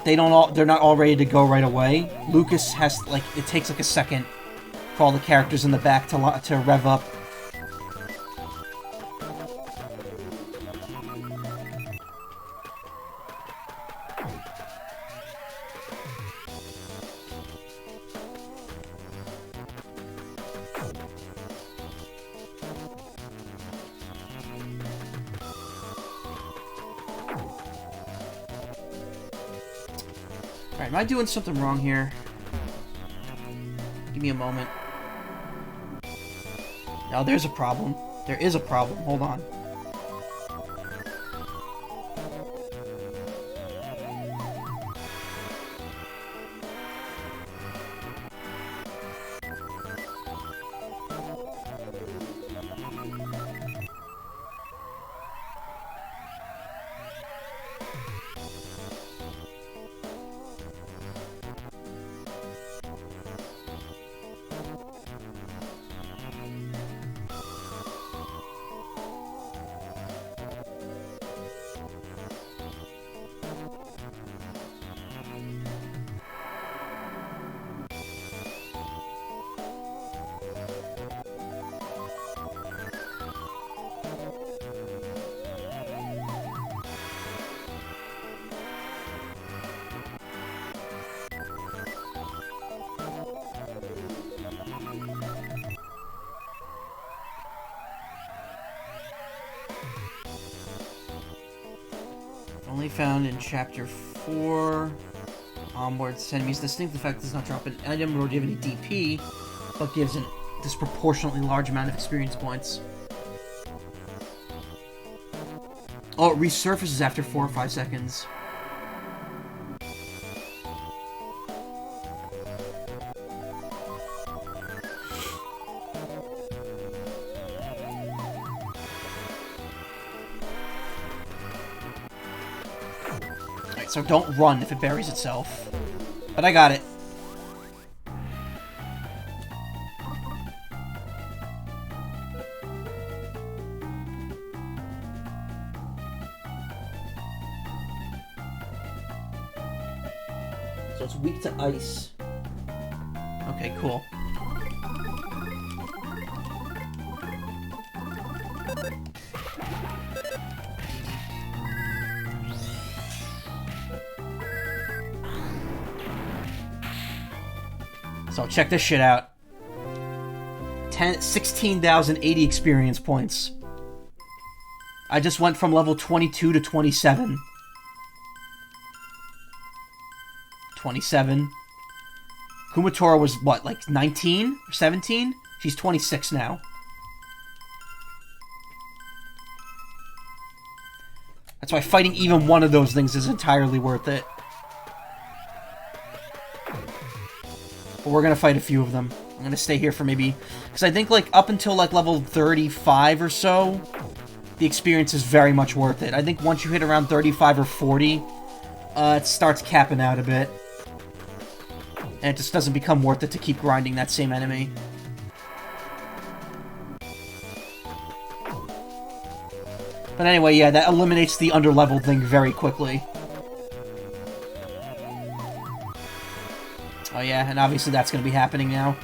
A: they're not all ready to go right away. Lucas has, like, it takes like a second for all the characters in the back to rev up. Alright, am I doing something wrong here? Give me a moment. Now there's a problem. There is a problem. Hold on. Only found in chapter 4. Onwards. Enemies distinct effect does not drop an item or give any DP, but gives a disproportionately large amount of experience points. Oh, it resurfaces after 4 or 5 seconds. Alright, so don't run if it buries itself. But I got it. So it's weak to ice. Okay, cool. So check this shit out. 16,080 experience points. I just went from level 22 to 27. 27. Kumatora was, what, like 19 or 17? She's 26 now. That's why fighting even one of those things is entirely worth it. But we're gonna fight a few of them. I'm gonna stay here for maybe... Because I think, like, up until, like, level 35 or so, the experience is very much worth it. I think once you hit around 35 or 40, it starts capping out a bit. And it just doesn't become worth it to keep grinding that same enemy. But anyway, yeah, that eliminates the underleveled thing very quickly. Oh yeah, and obviously that's going to be happening now.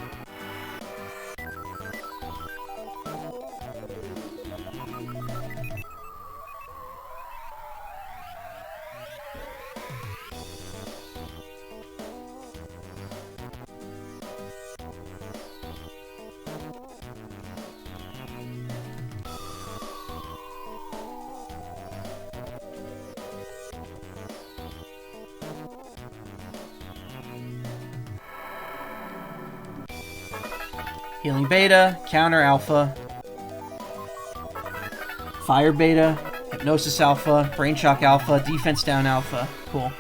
A: Healing Beta, Counter Alpha, Fire Beta, Hypnosis Alpha, Brain Shock Alpha, Defense Down Alpha. Cool.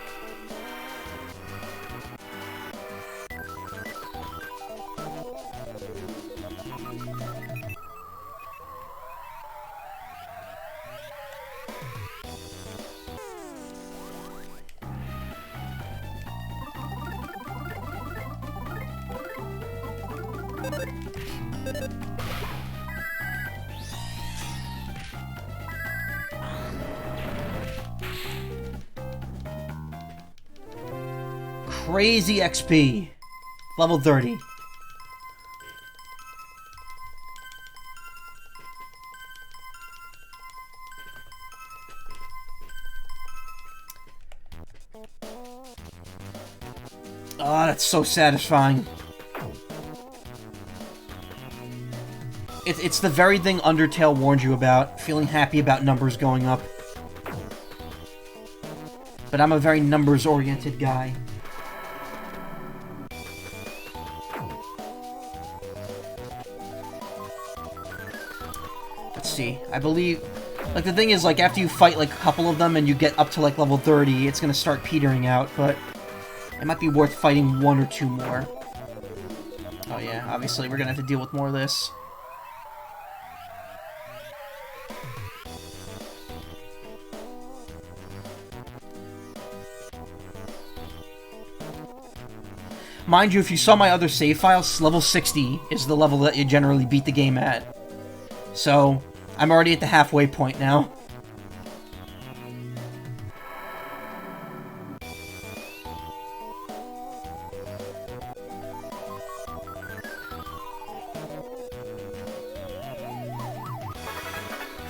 A: Crazy XP. Level 30. Oh, that's so satisfying. It's the very thing Undertale warned you about, feeling happy about numbers going up. But I'm a very numbers-oriented guy. Let's see. I believe... Like, the thing is, like, after you fight, like, a couple of them and you get up to, like, level 30, it's gonna start petering out, but... It might be worth fighting one or two more. Oh yeah, obviously we're gonna have to deal with more of this. Mind you, if you saw my other save files, level 60 is the level that you generally beat the game at. So, I'm already at the halfway point now.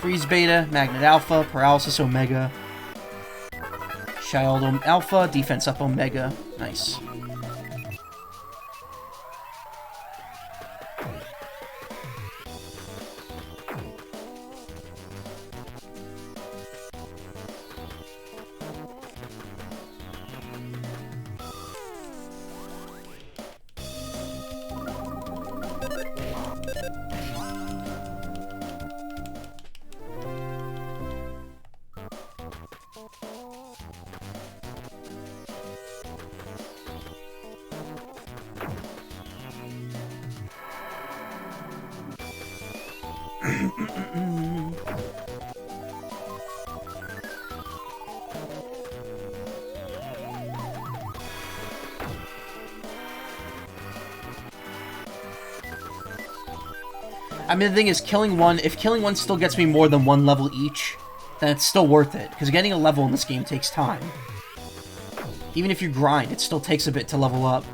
A: Freeze Beta, Magnet Alpha, Paralysis Omega, Child Alpha, Defense Up Omega. Nice. I mean, the thing is, if killing one still gets me more than one level each, then it's still worth it, because getting a level in this game takes time. Even if you grind, it still takes a bit to level up.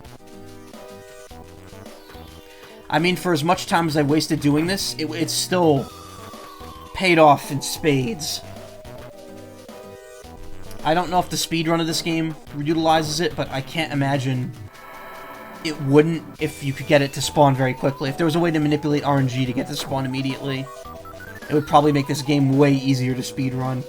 A: I mean, for as much time as I wasted doing this, it's still paid off in spades. I don't know if the speedrun of this game utilizes it, but I can't imagine it wouldn't if you could get it to spawn very quickly. If there was a way to manipulate RNG to get to spawn immediately, it would probably make this game way easier to speedrun.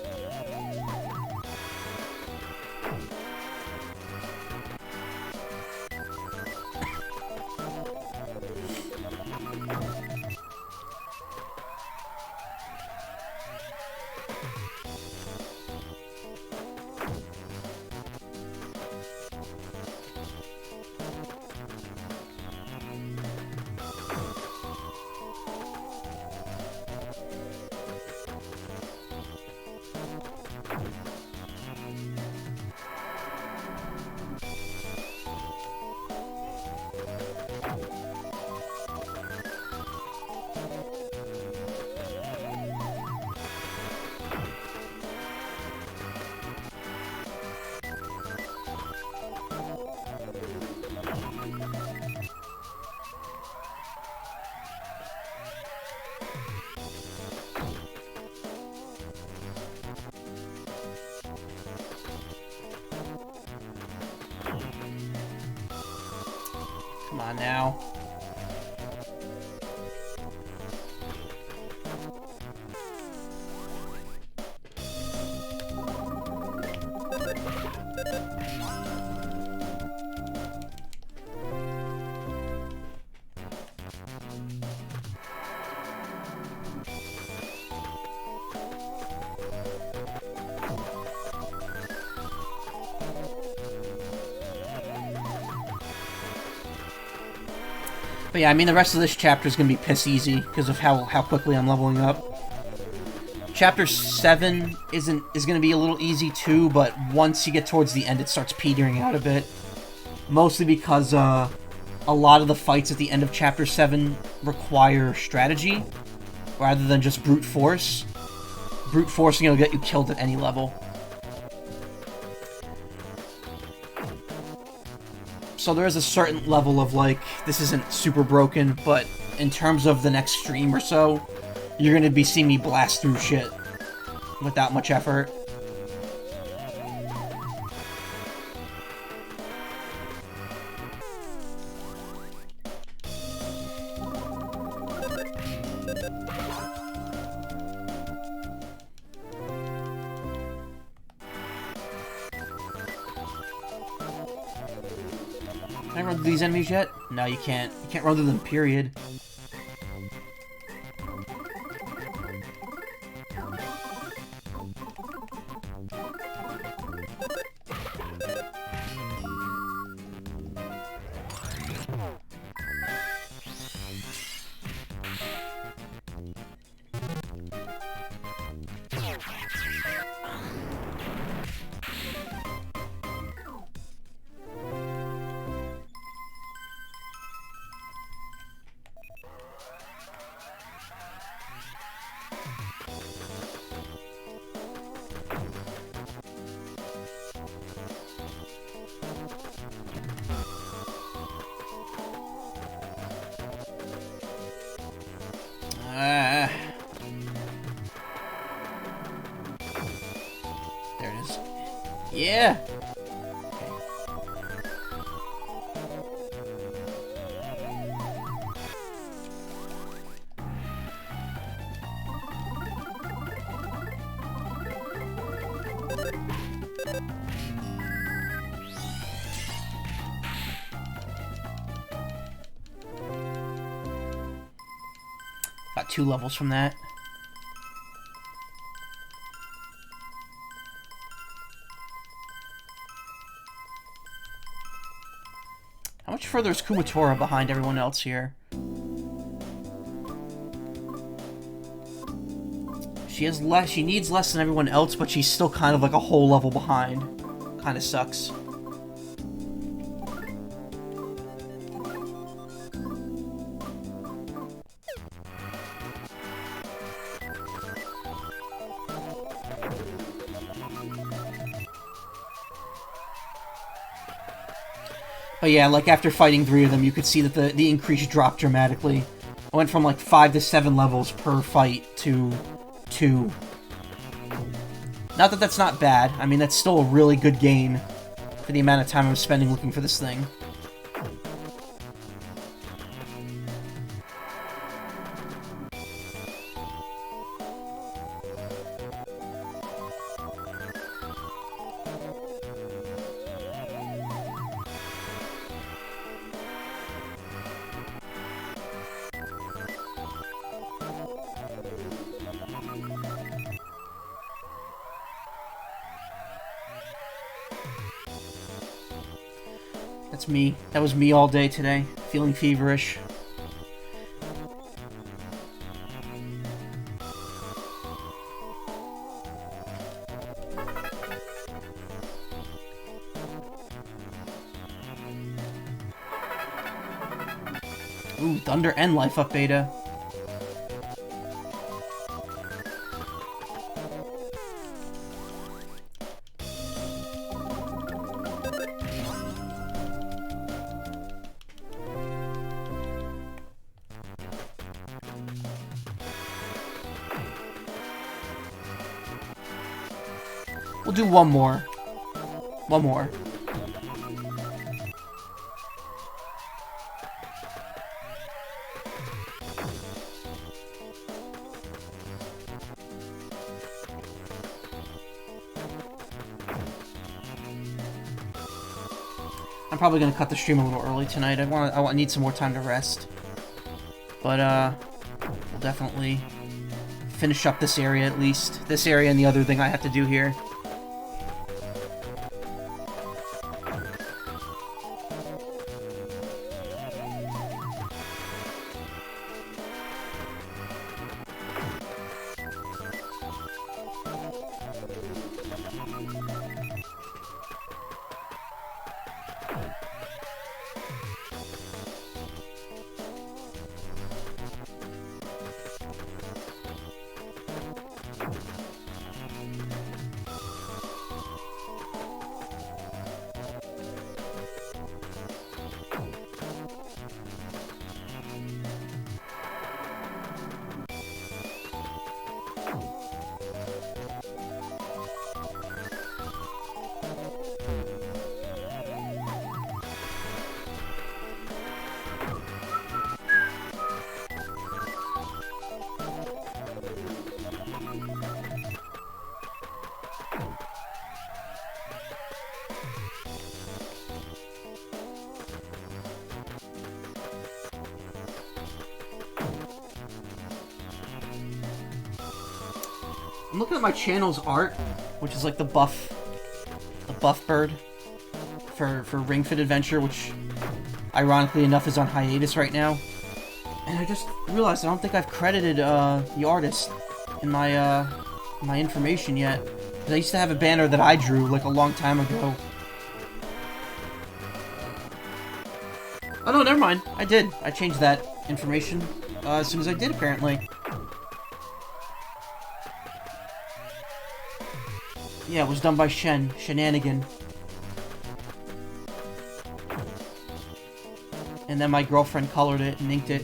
A: Come on now. But yeah, I mean, the rest of this chapter is going to be piss easy because of how quickly I'm leveling up. Chapter 7 is going to be a little easy too, but once you get towards the end, it starts petering out a bit. Mostly because a lot of the fights at the end of Chapter 7 require strategy, rather than just brute force. Brute forcing will get you killed at any level. So there is a certain level of, like, this isn't super broken, but in terms of the next stream or so, you're going to be seeing me blast through shit without much effort. Can I run through these enemies yet? No, you can't. You can't run through them, period. There it is. Yeah! Got 2 levels from that. How much further is Kumatora behind everyone else here? She has less. She needs less than everyone else, but she's still kind of like a whole level behind. Kind of sucks. But yeah, like after fighting 3 of them, you could see that the increase dropped dramatically. I went from like 5 to 7 levels per fight to 2. Not that that's not bad. I mean, that's still a really good gain for the amount of time I'm spending looking for this thing. That's me. That was me all day today. Feeling feverish. Ooh, Thunder and Life Up Beta. We'll do one more. One more. I'm probably gonna cut the stream a little early tonight. I need some more time to rest. But we'll definitely finish up this area at least. This area and the other thing I have to do here. I'm looking at my channel's art, which is like the buff bird for Ring Fit Adventure, which ironically enough is on hiatus right now. And I just realized I don't think I've credited the artist in my my information yet. Because I used to have a banner that I drew like a long time ago. Oh no, never mind. I did. I changed that information as soon as I did, apparently. Yeah, it was done by Shenanigan. And then my girlfriend colored it and inked it.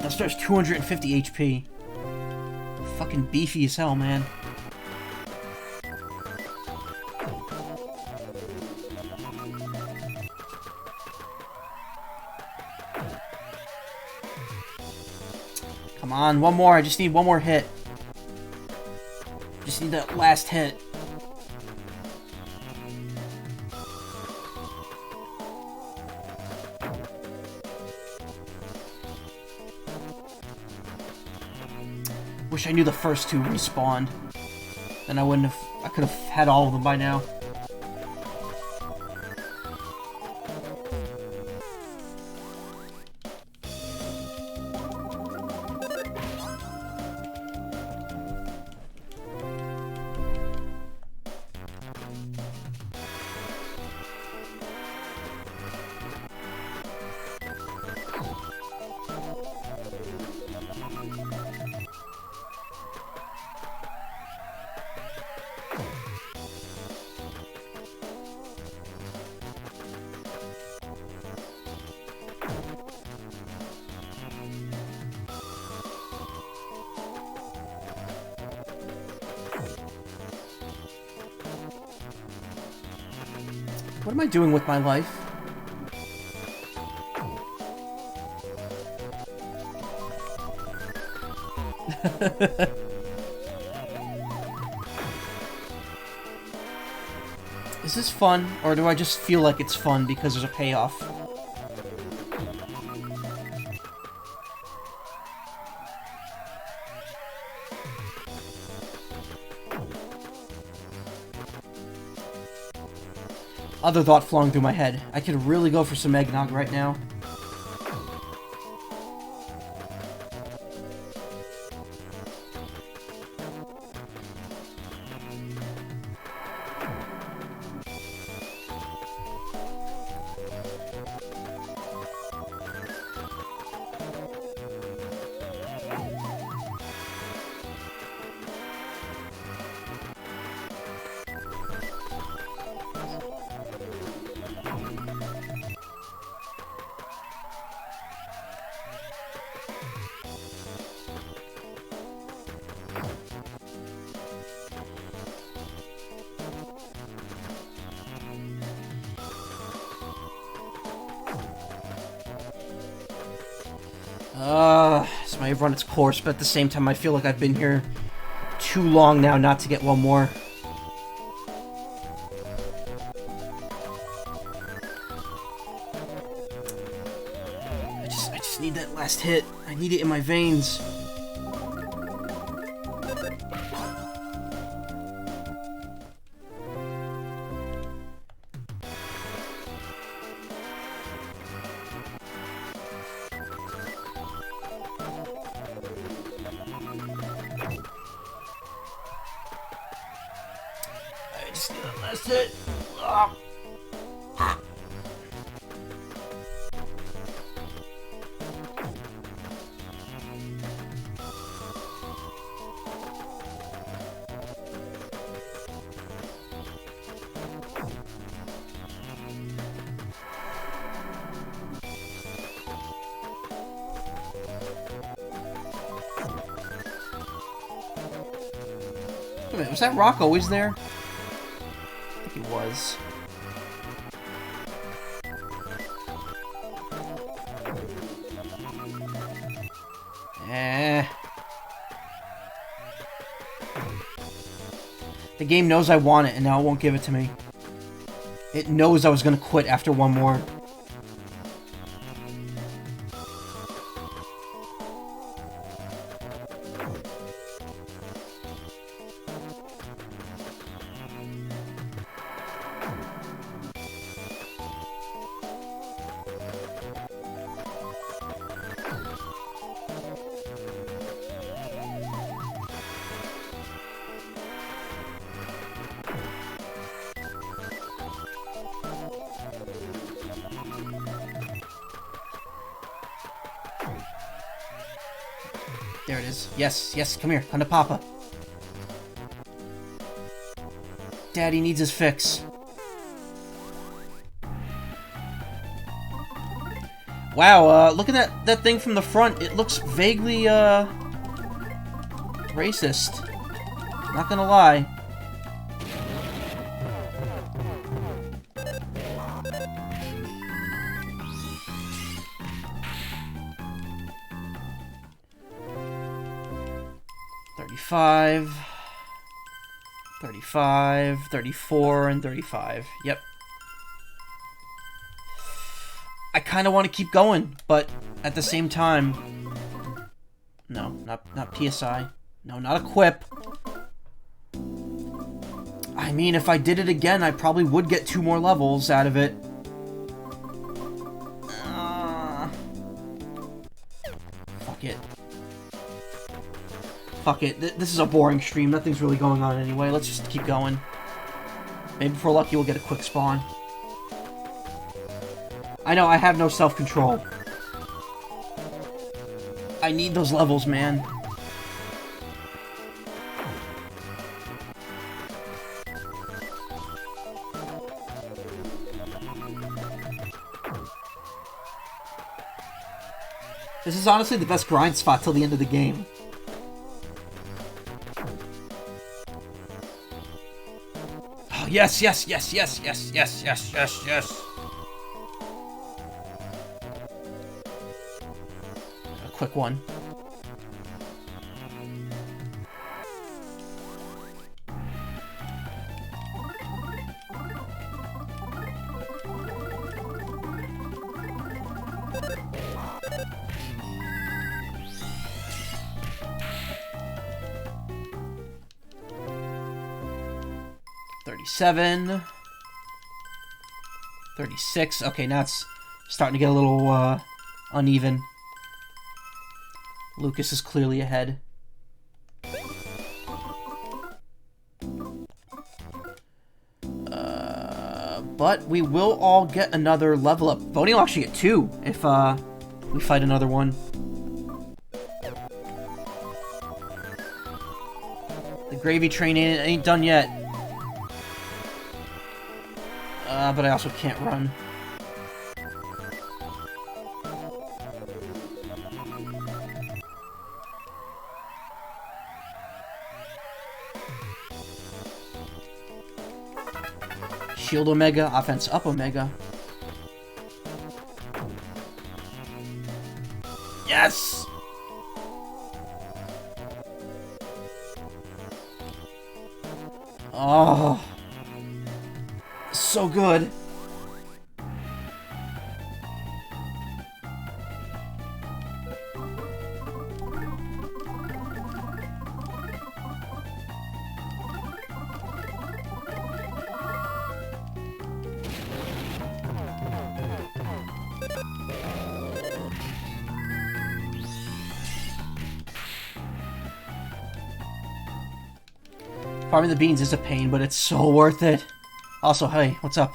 A: That star's 250 HP. Fucking beefy as hell, man. Come on, one more. I just need one more hit. Just need that last hit. Wish I knew the first two respawned. Then I wouldn't have... I could have had all of them by now. What am I doing with my life? Is this fun, or do I just feel like it's fun because there's a payoff? Other thought flowing through my head. I could really go for some eggnog right now. This might have run its course, but at the same time I feel like I've been here too long now not to get one more. I just need that last hit. I need it in my veins. That's it. Oh. Wait a minute, was that rock always there? He was. The game knows I want it, and now it won't give it to me. It knows I was gonna quit after one more. There it is. Yes, yes, come here. Come to Papa. Daddy needs his fix. Wow, looking at that thing from the front, it looks vaguely, racist. Not gonna lie. $35, $35, $34, and $35. Yep. I kind of want to keep going, but at the same time... No, not PSI. No, not Equip. I mean, if I did it again, I probably would get 2 more levels out of it. Fuck it. Fuck it. This is a boring stream. Nothing's really going on anyway. Let's just keep going. Maybe if we're lucky, we'll get a quick spawn. I know, I have no self-control. I need those levels, man. This is honestly the best grind spot till the end of the game. Oh, yes, yes, yes, yes, yes, yes, yes, yes, yes. A quick one. $37, $36. Okay, now it's starting to get a little uneven. Lucas is clearly ahead. But we will all get another level up. Boney will actually get 2 if we fight another one. The gravy train ain't done yet. But I also can't run. Shield Omega, offense up Omega. Yes! Oh. So good. Farming the beans is a pain, but it's so worth it. Also, hey, what's up?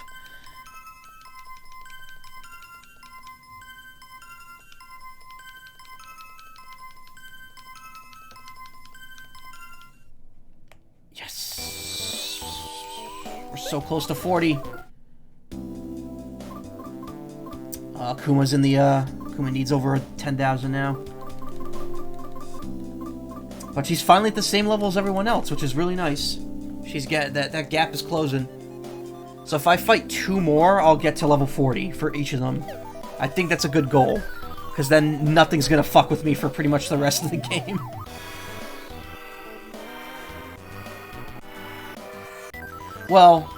A: Yes! We're so close to 40. Kuma's in the, Kuma needs over 10,000 now. But she's finally at the same level as everyone else, which is really nice. She's that gap is closing. So if I fight 2 more, I'll get to level 40 for each of them. I think that's a good goal. Because then nothing's gonna fuck with me for pretty much the rest of the game. Well,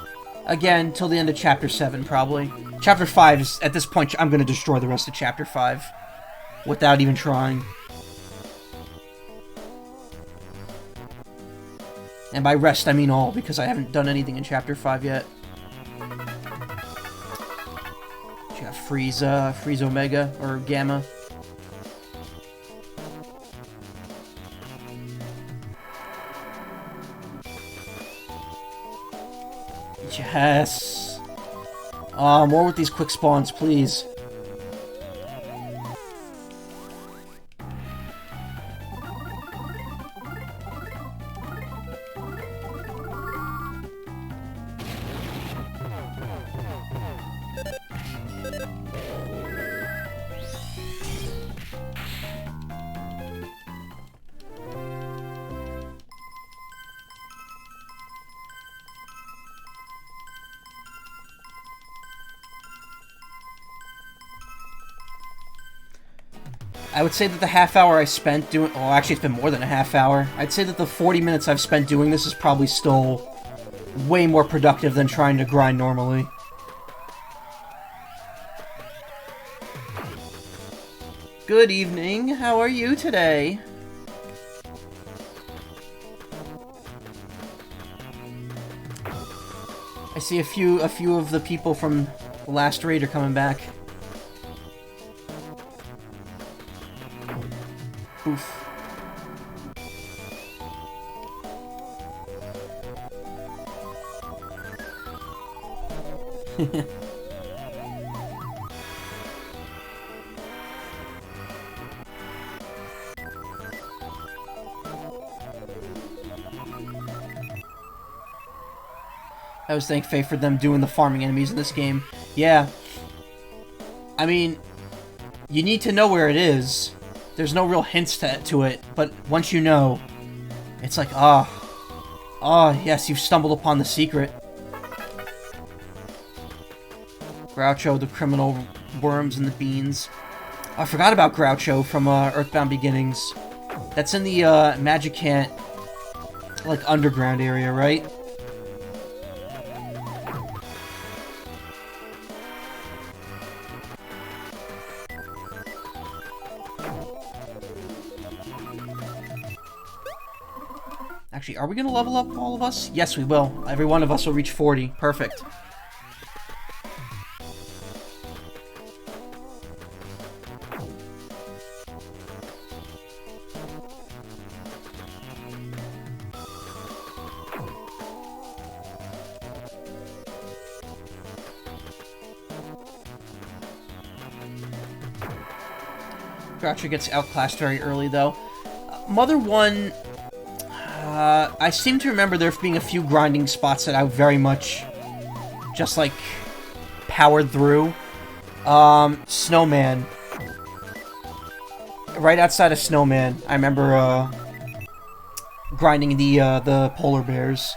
A: again, till the end of Chapter 7, probably. Chapter 5 is, at this point, I'm gonna destroy the rest of Chapter 5. Without even trying. And by rest, I mean all, because I haven't done anything in Chapter 5 yet. You got Freeze Omega, or Gamma. Yes! Oh, more with these quick spawns, please. I would say that the half hour I spent doing... Oh, actually, it's been more than a half hour. I'd say that the 40 minutes I've spent doing this is probably still way more productive than trying to grind normally. Good evening. How are you today? I see a few of the people from the last raid are coming back. Oof. I was thank Faye for them doing the farming enemies in this game. Yeah. I mean, you need to know where it is. There's no real hints to it, but once you know, it's like, yes, you've stumbled upon the secret. Groucho, the criminal worms, and the beans. I forgot about Groucho from Earthbound Beginnings. That's in the Magicant, like, underground area, right? Actually, are we going to level up all of us? Yes, we will. Every one of us will reach 40. Perfect. Groucho gets outclassed very early, though. Mother 1... I seem to remember there being a few grinding spots that I very much just, like, powered through. Snowman. Right outside of Snowman, I remember, grinding the polar bears.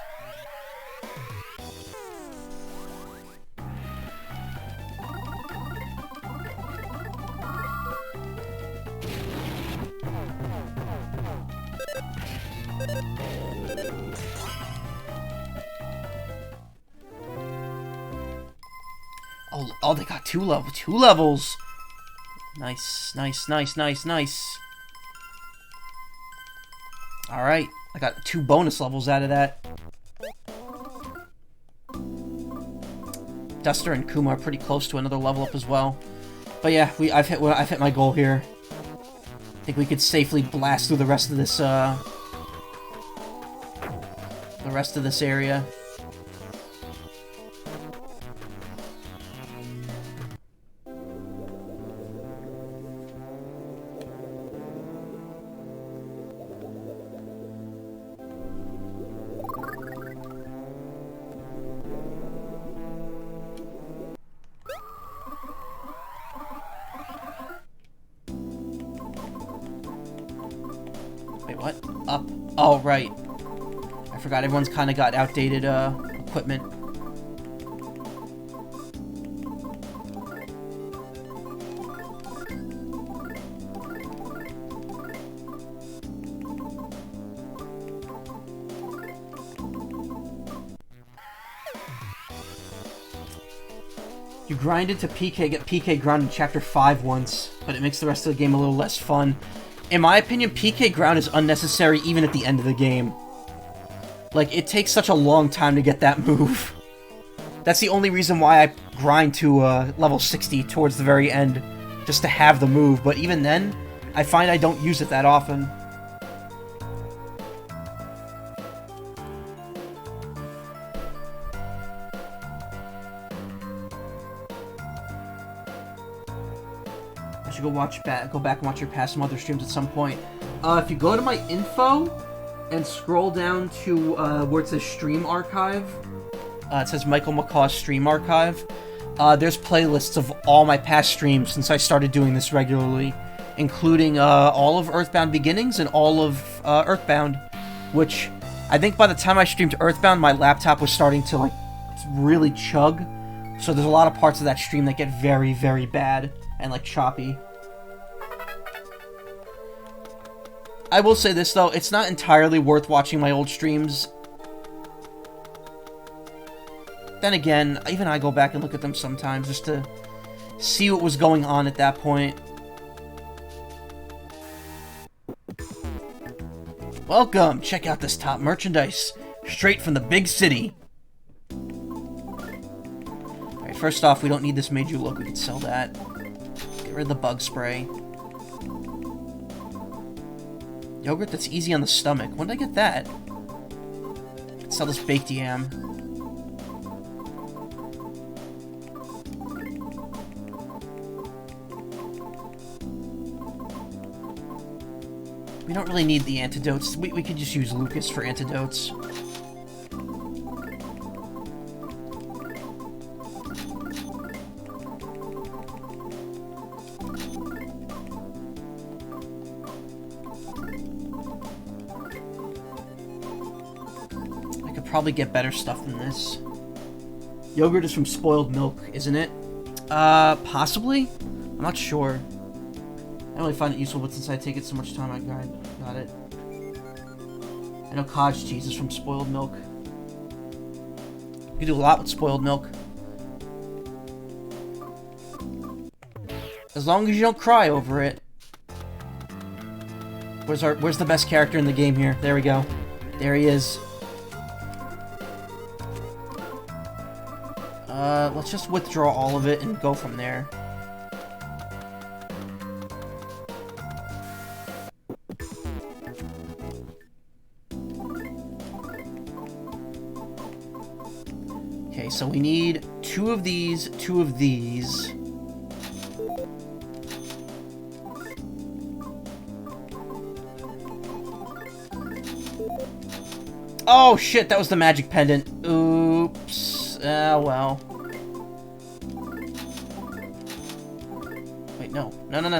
A: Oh, they got two levels. Nice, nice, nice, nice, nice. Alright, I got 2 bonus levels out of that. Duster and Kuma are pretty close to another level up as well. But yeah, I've hit my goal here. I think we could safely blast through the rest of this area. Wait, what? Up. Oh, right. I forgot everyone's kind of got outdated equipment. You grind into PK, get PK ground in Chapter 5 once, but it makes the rest of the game a little less fun. In my opinion, PK ground is unnecessary even at the end of the game. Like, it takes such a long time to get that move. That's the only reason why I grind to level 60 towards the very end, just to have the move, but even then, I find I don't use it that often. I should go back and watch your past Mother streams at some point. If you go to my info and scroll down to where it says Stream Archive, it says Michael Macaw's Stream Archive. There's playlists of all my past streams since I started doing this regularly, including all of Earthbound Beginnings and all of Earthbound, which I think by the time I streamed Earthbound, my laptop was starting to like really chug. So there's a lot of parts of that stream that get very, very bad and like choppy. I will say this, though. It's not entirely worth watching my old streams. Then again, even I go back and look at them sometimes just to see what was going on at that point. Welcome! Check out this top merchandise. Straight from the big city. Alright, first off, we don't need this Meiju look. We can sell that. Get rid of the bug spray. Yogurt that's easy on the stomach. When did I get that? Let's sell this baked yam. We don't really need the antidotes. We could just use Lucas for antidotes. I could probably get better stuff than this. Yogurt is from spoiled milk, isn't it? Possibly? I'm not sure. I don't really find it useful, but since I take it so much time, I got it. I know cottage cheese is from spoiled milk. You can do a lot with spoiled milk. As long as you don't cry over it. Where's the best character in the game here? There we go. There he is. Let's just withdraw all of it and go from there. Okay, so we need 2 of these, 2 of these. Oh shit, that was the magic pendant. Oops. Ah, well. Wait, no. No. No.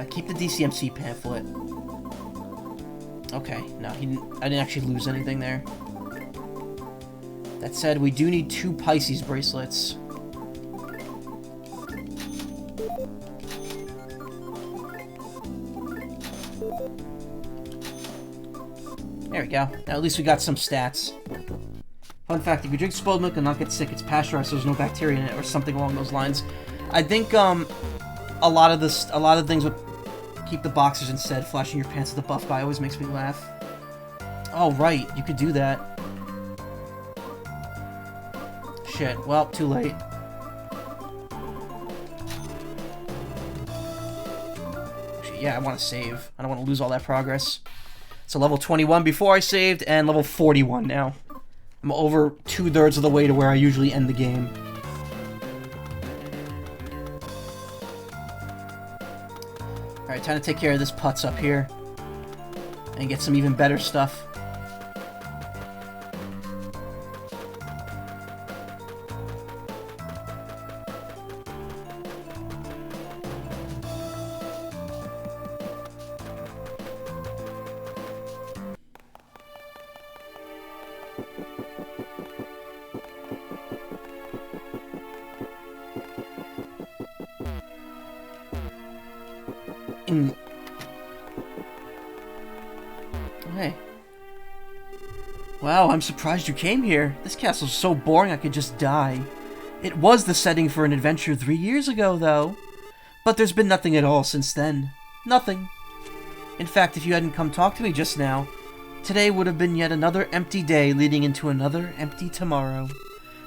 A: Keep the DCMC pamphlet. Okay, no, I didn't actually lose anything there. That said, we do need 2 Pisces bracelets. There we go. Now at least we got some stats. Fun fact, if you drink spoiled milk and not get sick, it's pasteurized, so there's no bacteria in it, or something along those lines. I think, a lot of things with keep the boxers instead. Flashing your pants at the buff guy always makes me laugh. Oh, right. You could do that. Shit. Well, too late. Actually, yeah, I want to save. I don't want to lose all that progress. So level 21 before I saved, and level 41 now. I'm over 2/3 of the way to where I usually end the game. Alright, time to take care of this putz up here. And get some even better stuff. Hey. Wow, I'm surprised you came here. This castle's so boring I could just die. It was the setting for an adventure 3 years ago, though. But there's been nothing at all since then. Nothing. In fact, if you hadn't come talk to me just now, today would have been yet another empty day leading into another empty tomorrow.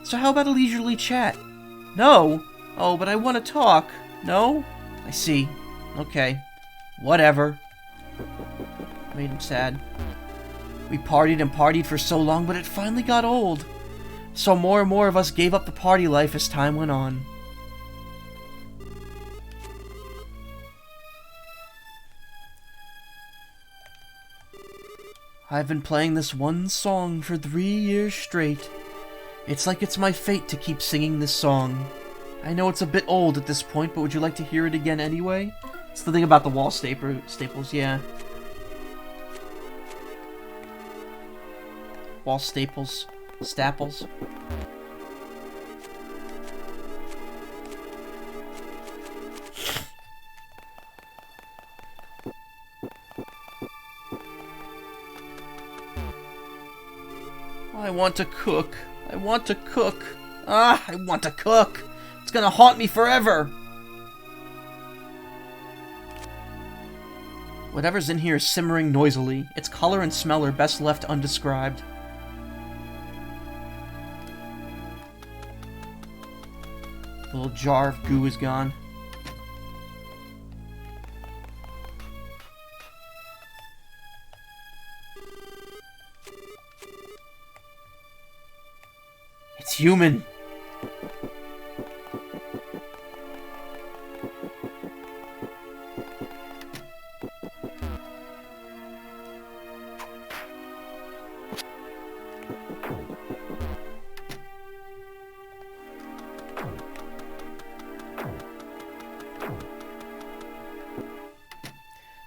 A: So how about a leisurely chat? No? Oh, but I want to talk. No? I see. Okay. Whatever. Made him sad. We partied and partied for so long, but it finally got old. So more and more of us gave up the party life as time went on. I've been playing this one song for 3 years straight. It's like it's my fate to keep singing this song. I know it's a bit old at this point, but would you like to hear it again anyway? It's the thing about the wall staples, yeah. Wall staples. Staples. I want to cook. I want to cook. Ah, I want to cook. It's gonna haunt me forever. Whatever's in here is simmering noisily. Its color and smell are best left undescribed. The little jar of goo is gone. It's human.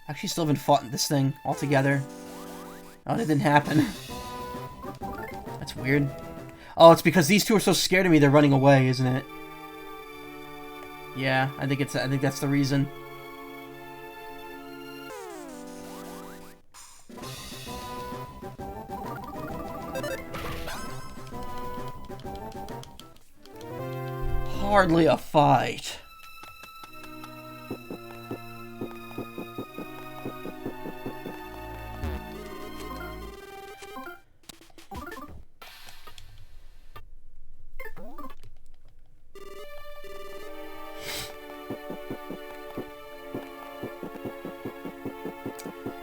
A: Actually, still haven't fought this thing altogether. Oh, that didn't happen. That's weird. Oh, it's because these two are so scared of me, they're running away, isn't it? Yeah, I think that's the reason. Hardly a fight.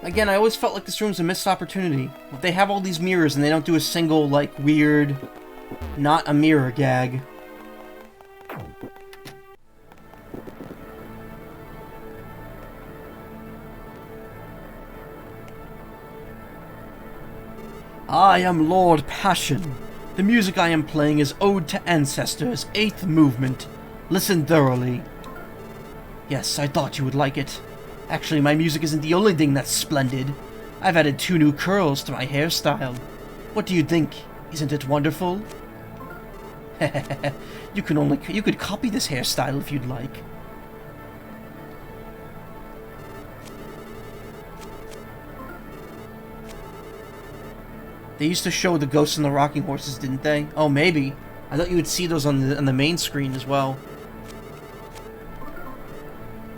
A: Again, I always felt like this room's a missed opportunity. If they have all these mirrors and they don't do a single, like, weird, not a mirror gag. I am Lord Passion. The music I am playing is Ode to Ancestors, 8th movement. Listen thoroughly. Yes, I thought you would like it. Actually, my music isn't the only thing that's splendid. I've added 2 new curls to my hairstyle. What do you think? Isn't it wonderful? You could copy this hairstyle if you'd like. They used to show the ghosts and the rocking horses, didn't they? Oh, maybe. I thought you would see those on the main screen as well.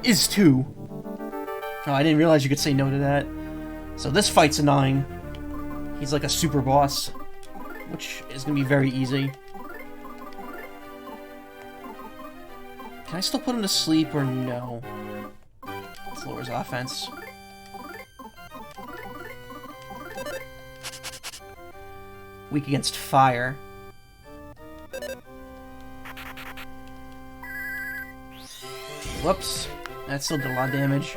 A: Is 2. Oh, I didn't realize you could say no to that. So this fight's a 9. He's like a super boss, which is gonna be very easy. Can I still put him to sleep or no? This lowers offense. Weak against fire. Whoops. That still did a lot of damage.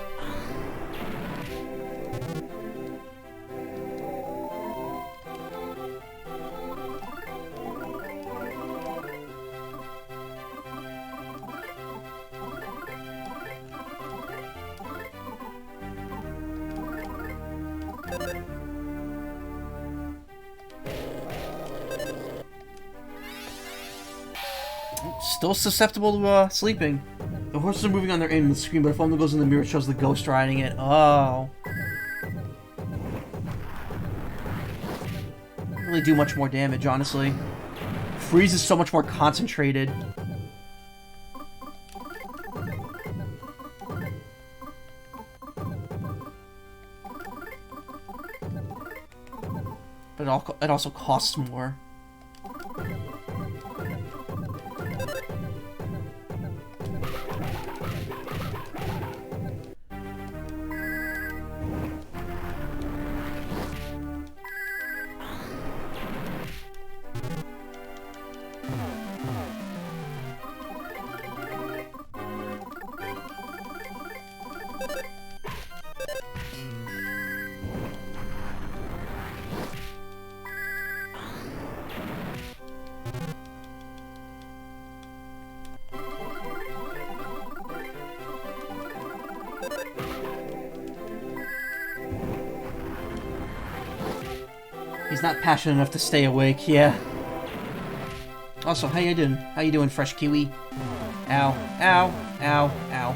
A: Still susceptible to sleeping. The horses are moving on their aim in the screen, but if one goes in the mirror, it shows the ghost riding it. Oh. Doesn't really do much more damage, honestly. Freeze is so much more concentrated. But it also costs more. not passionate enough to stay awake, yeah. Also, how you doing? How you doing, Fresh Kiwi? Ow, ow, ow, ow.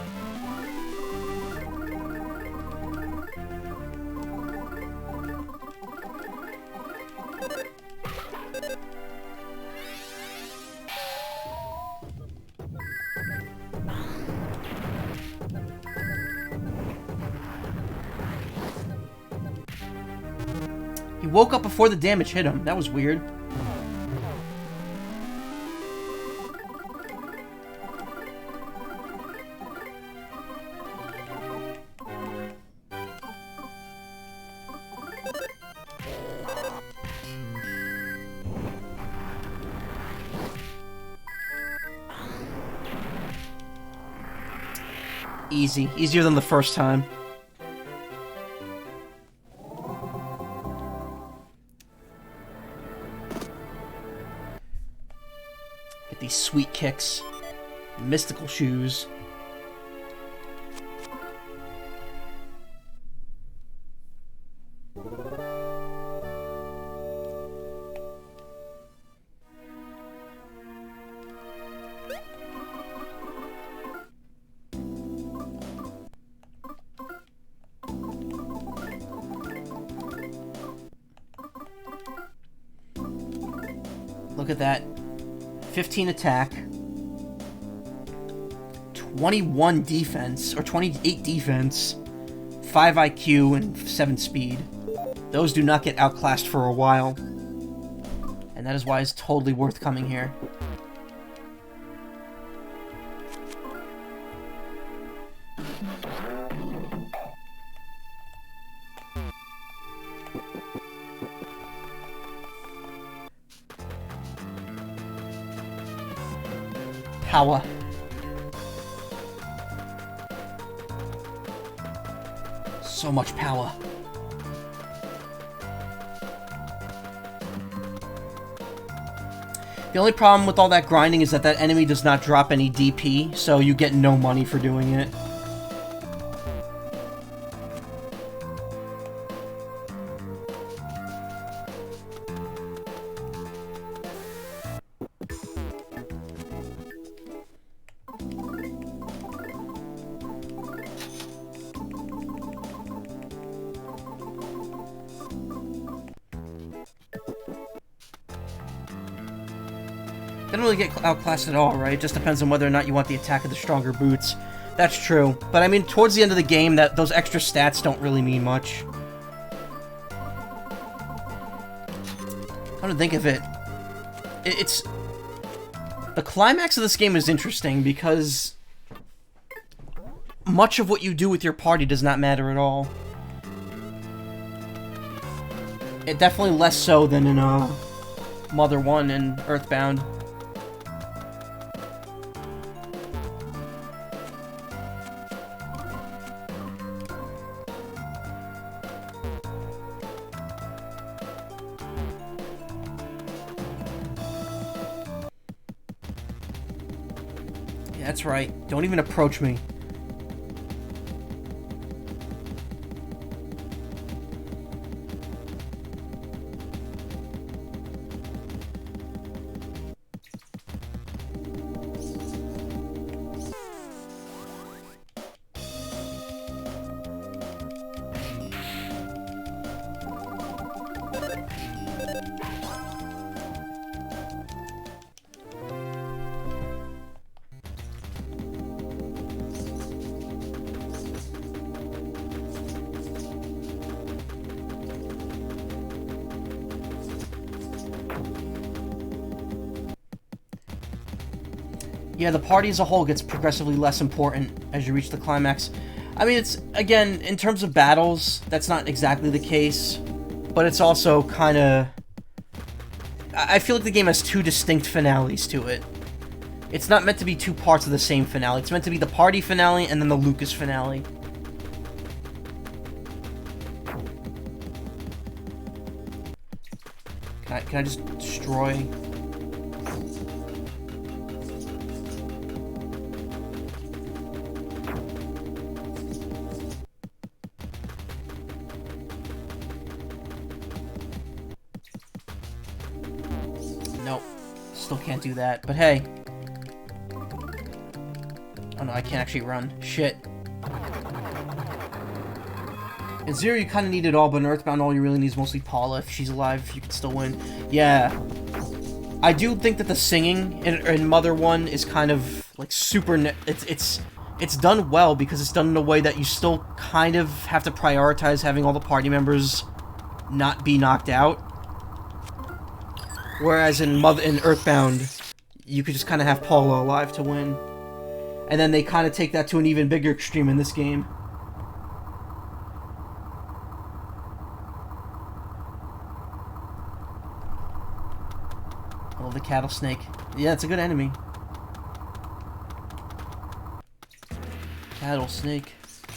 A: He woke up before the damage hit him. That was weird. Easy. Easier than the first time. Get these sweet kicks. Mystical shoes. Look at that. 15 attack. 21 defense, or 28 defense. 5 IQ and 7 speed. Those do not get outclassed for a while. And that is why it's totally worth coming here. Power. So much power. The only problem with all that grinding is that that enemy does not drop any DP, so you get no money for doing it. Didn't really get outclassed at all, right? It just depends on whether or not you want the attack of the stronger boots. That's true. But I mean, towards the end of the game, those extra stats don't really mean much. Come to think of it, it's... The climax of this game is interesting because much of what you do with your party does not matter at all. It definitely less so than in Mother 1 and Earthbound. That's right. Don't even approach me. Yeah, the party as a whole gets progressively less important as you reach the climax. I mean, it's, again, in terms of battles, that's not exactly the case, but it's also kind of... I feel like the game has two distinct finales to it. It's not meant to be two parts of the same finale. It's meant to be the party finale and then the Lucas finale. Can I just destroy... Still can't do that, but hey. Oh no, I can't actually run. Shit. In Zero, you kind of need it all, but in Earthbound, all you really need is mostly Paula. If she's alive, you can still win. Yeah. I do think that the singing in Mother 1 is kind of, like, super... It's done well, because it's done in a way that you still kind of have to prioritize having all the party members not be knocked out. Whereas in Earthbound, you could just kind of have Paula alive to win. And then they kind of take that to an even bigger extreme in this game. Oh, the cattle snake. Yeah, it's a good enemy. Cattle snake.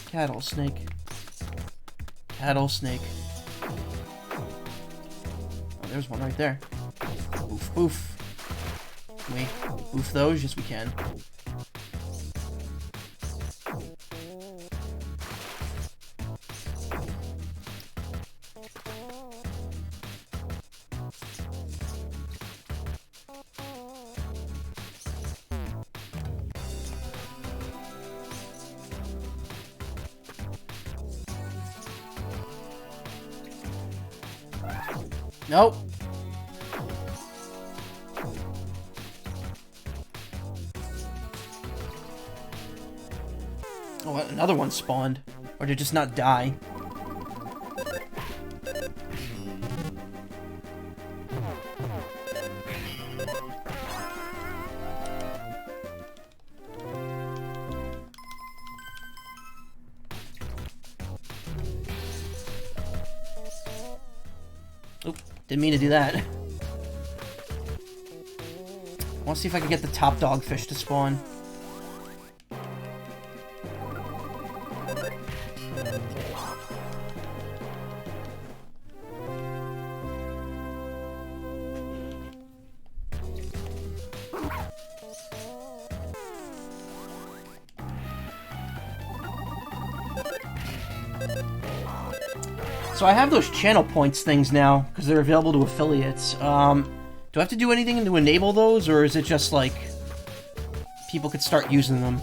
A: Cattle snake. Cattle snake. Oh, there's one right there. Boof, boof. Can we boof those? Yes, we can. Nope. Oh, another one spawned. Or did it just not die? Oop, didn't mean to do that. I want to see if I can get the top dogfish to spawn. So I have those channel points things now, because they're available to affiliates. Do I have to do anything to enable those, or is it just like people could start using them?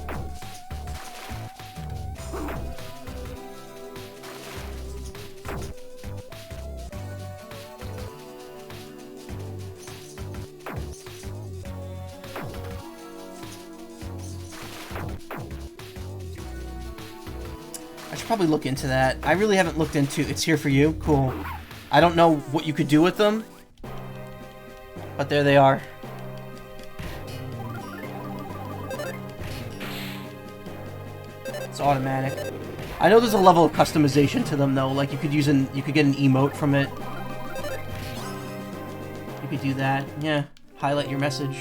A: Probably look into that. I really haven't looked into It's Here For You. Cool. I don't know what you could do with them, but there they are. It's automatic. I know there's a level of customization to them though. Like you could get an emote from it. You could do that. Yeah. Highlight your message.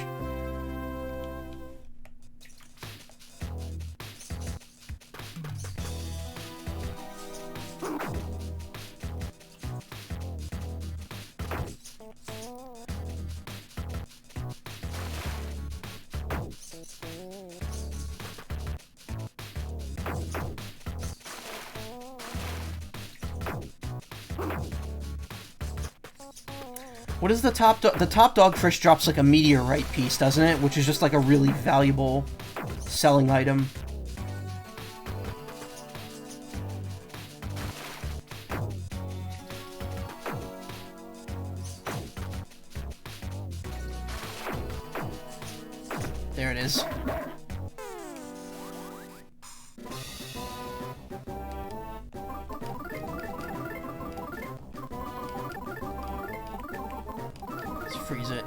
A: What is the top dogfish drops like a meteorite piece, doesn't it? Which is just like a really valuable selling item. There it is. Freeze it.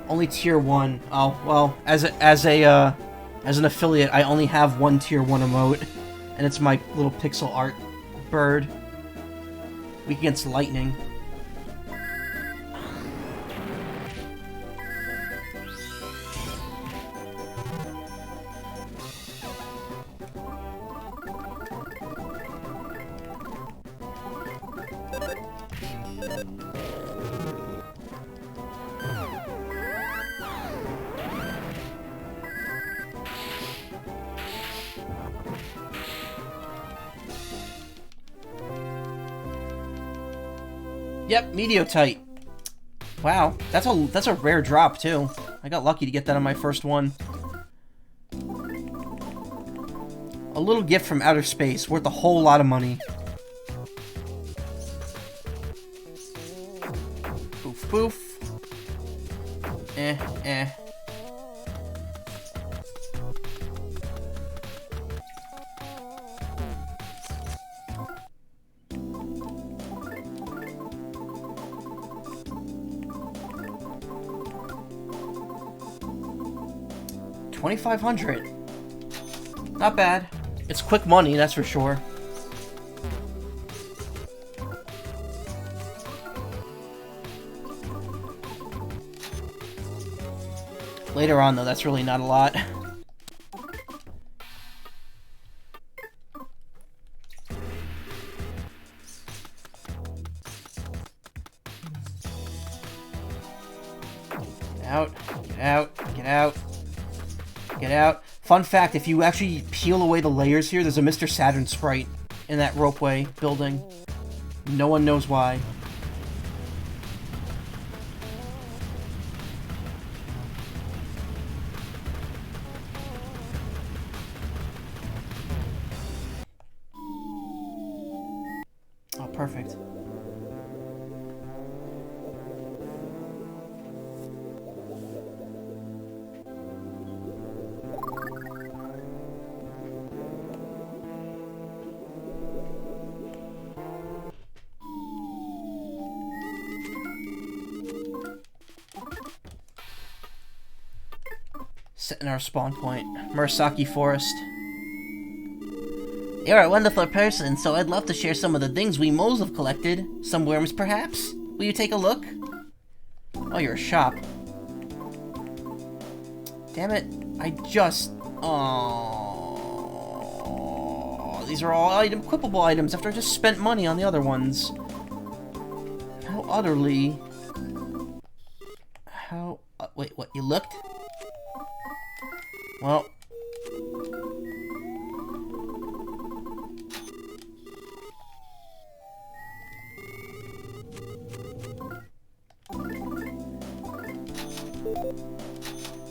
A: Only tier 1. Oh, well, as an affiliate, I only have one tier 1 emote, and it's my little pixel art bird. Weak against lightning. Yep, Meteotite. Wow, that's a rare drop too. I got lucky to get that on my first one. A little gift from outer space, worth a whole lot of money. Poof poof. Eh. 2,500. Not bad. It's quick money, that's for sure. Later on, though, that's really not a lot. Get out. Fun fact, if you actually peel away the layers here, there's a Mr. Saturn sprite in that ropeway building. No one knows why. Oh, perfect. Setting our spawn point. Murasaki Forest. You're a wonderful person, so I'd love to share some of the things we moles have collected. Some worms, perhaps? Will you take a look? Oh, you're a shop. Damn it. I just... Oh, these are all equipable items after I just spent money on the other ones. How utterly... How... wait, what? You looked? Well...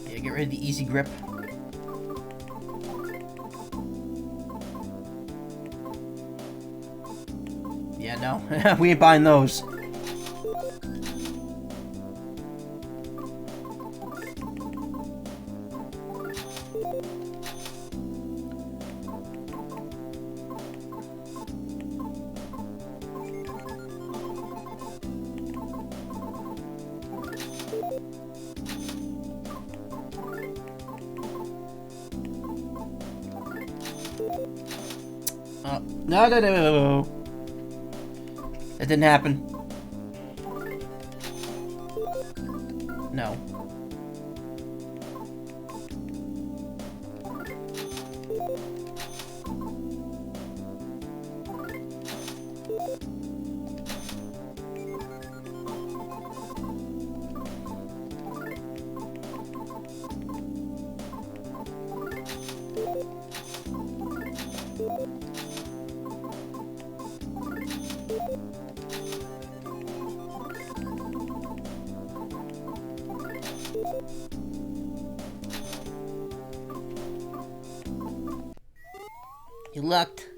A: yeah, get rid of the easy grip. Yeah, no. We ain't buying those. No. That didn't happen. No. You looked.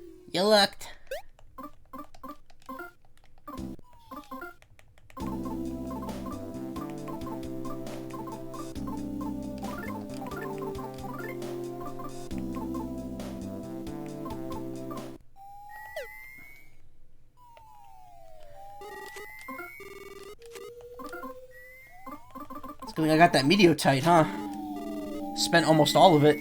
A: It's good I got that Meteotite, huh? Spent almost all of it.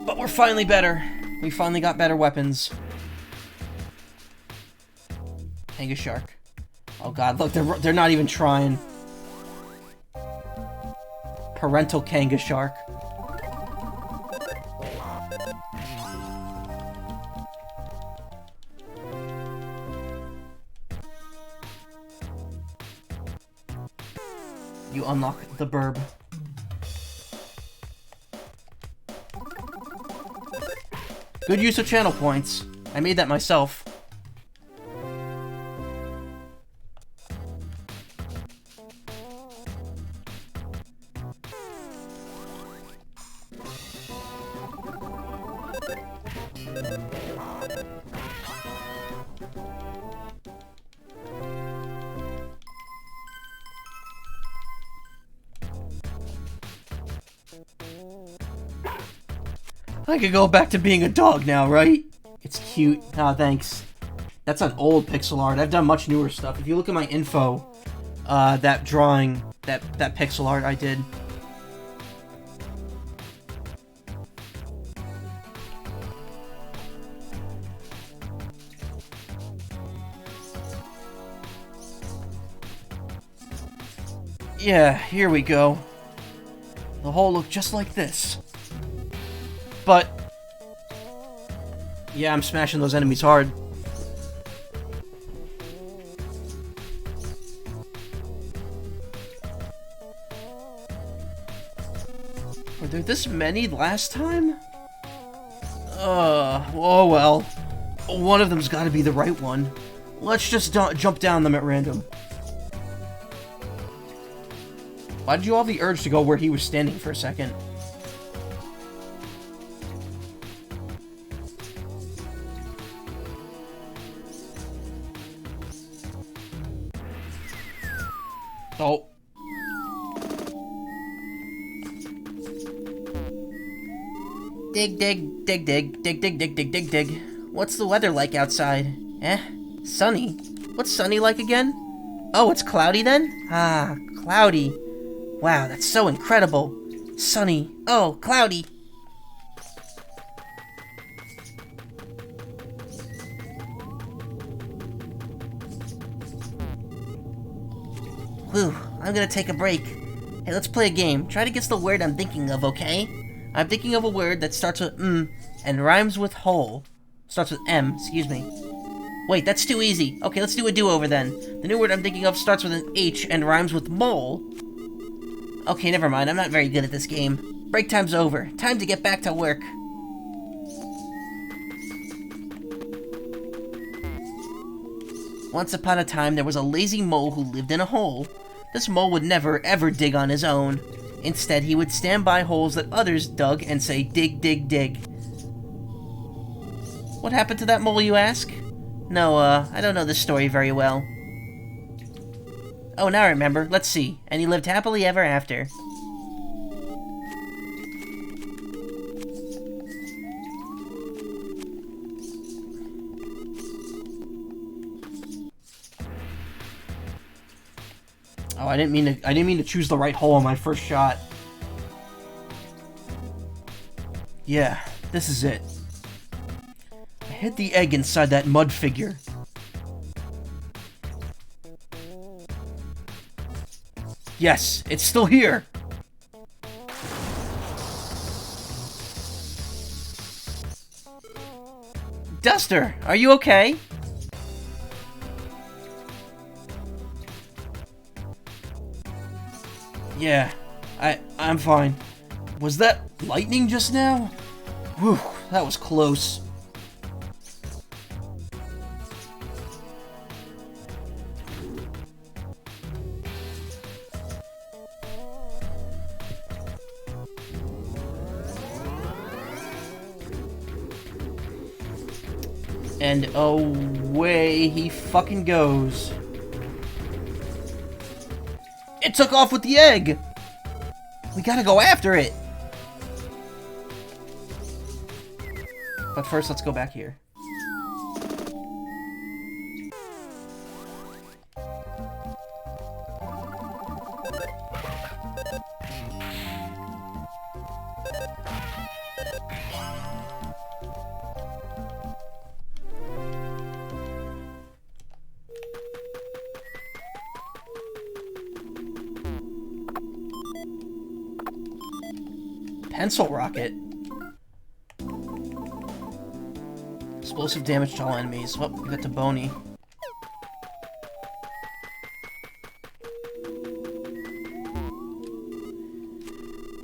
A: But we're finally better. We finally got better weapons. Kanga Shark. Oh god, look, they're not even trying. Parental Kanga Shark. You unlock the burb. Good use of channel points. I made that myself. I could go back to being a dog now, right? It's cute. Ah, thanks. That's an old pixel art. I've done much newer stuff. If you look at my info, that drawing, that pixel art I did. Yeah, here we go. The hole looked just like this. But yeah, I'm smashing those enemies hard. Were there this many last time? Oh well. One of them's gotta be the right one. Let's just jump down them at random. Why did you have the urge to go where he was standing for a second? Oh. Dig, dig, dig, dig, dig, dig, dig, dig, dig, dig. What's the weather like outside? Sunny? What's sunny like again? Oh, it's cloudy then? Ah, cloudy. Wow, that's so incredible. Sunny. Oh, cloudy. Whew, I'm gonna take a break. Hey, let's play a game. Try to guess the word I'm thinking of, okay? I'm thinking of a word that starts with and rhymes with hole. Starts with M, excuse me. Wait, that's too easy. Okay, let's do a do-over then. The new word I'm thinking of starts with an H and rhymes with mole. Okay, never mind. I'm not very good at this game. Break time's over. Time to get back to work. Once upon a time, there was a lazy mole who lived in a hole. This mole would never, ever dig on his own. Instead, he would stand by holes that others dug and say, dig, dig, dig. What happened to that mole, you ask? No, I don't know this story very well. Oh, now I remember. Let's see. And he lived happily ever after. Oh, I didn't mean to choose the right hole on my first shot. Yeah, this is it. I hid the egg inside that mud figure. Yes, it's still here. Duster, are you okay? Yeah, I'm fine. Was that lightning just now? Whew, that was close. And away he fucking goes. It took off with the egg! We gotta go after it! But first, let's go back here. Pencil rocket. Explosive damage to all enemies. Well, we got to Boney.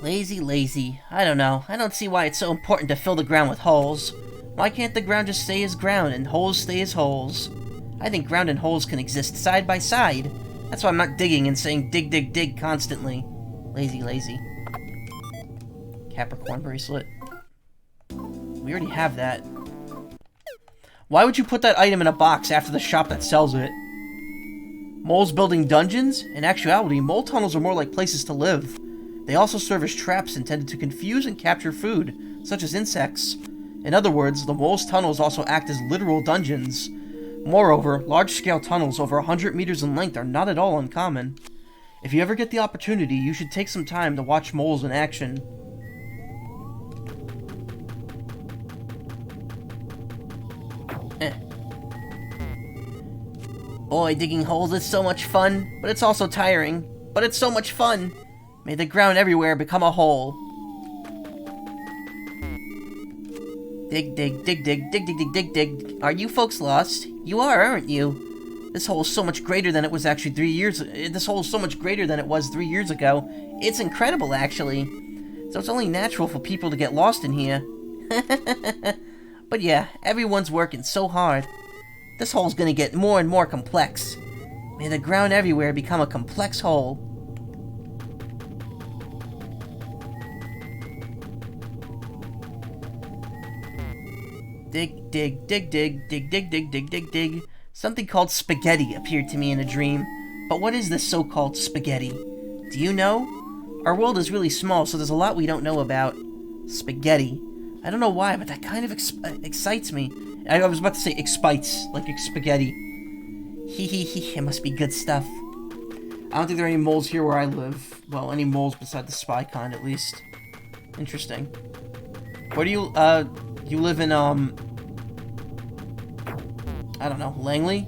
A: Lazy, lazy. I don't know. I don't see why it's so important to fill the ground with holes. Why can't the ground just stay as ground and holes stay as holes? I think ground and holes can exist side by side. That's why I'm not digging and saying dig, dig, dig constantly. Lazy, lazy. Capricorn bracelet. We already have that. Why would you put that item in a box after the shop that sells it? Moles building dungeons? In actuality, mole tunnels are more like places to live. They also serve as traps intended to confuse and capture food, such as insects. In other words, the mole's tunnels also act as literal dungeons. Moreover, large-scale tunnels over 100 meters in length are not at all uncommon. If you ever get the opportunity, you should take some time to watch moles in action. Boy, digging holes is so much fun, but it's also tiring. But it's so much fun! May the ground everywhere become a hole. Dig, dig, dig, dig, dig, dig, dig, dig, dig. Are you folks lost? You are, aren't you? This hole is so much greater than it was actually 3 years... This hole is so much greater than it was 3 years ago. It's incredible, actually. So it's only natural for people to get lost in here. But yeah, everyone's working so hard. This hole's gonna get more and more complex. May the ground everywhere become a complex hole. Dig, dig, dig, dig, dig, dig, dig, dig, dig, dig. Something called spaghetti appeared to me in a dream. But what is this so-called spaghetti? Do you know? Our world is really small, so there's a lot we don't know about. Spaghetti. I don't know why, but that kind of excites me. I was about to say expites, like spaghetti. Hee hee hee, it must be good stuff. I don't think there are any moles here where I live. Well, any moles beside the spy kind, at least. Interesting. Where do you, you live in, I don't know, Langley?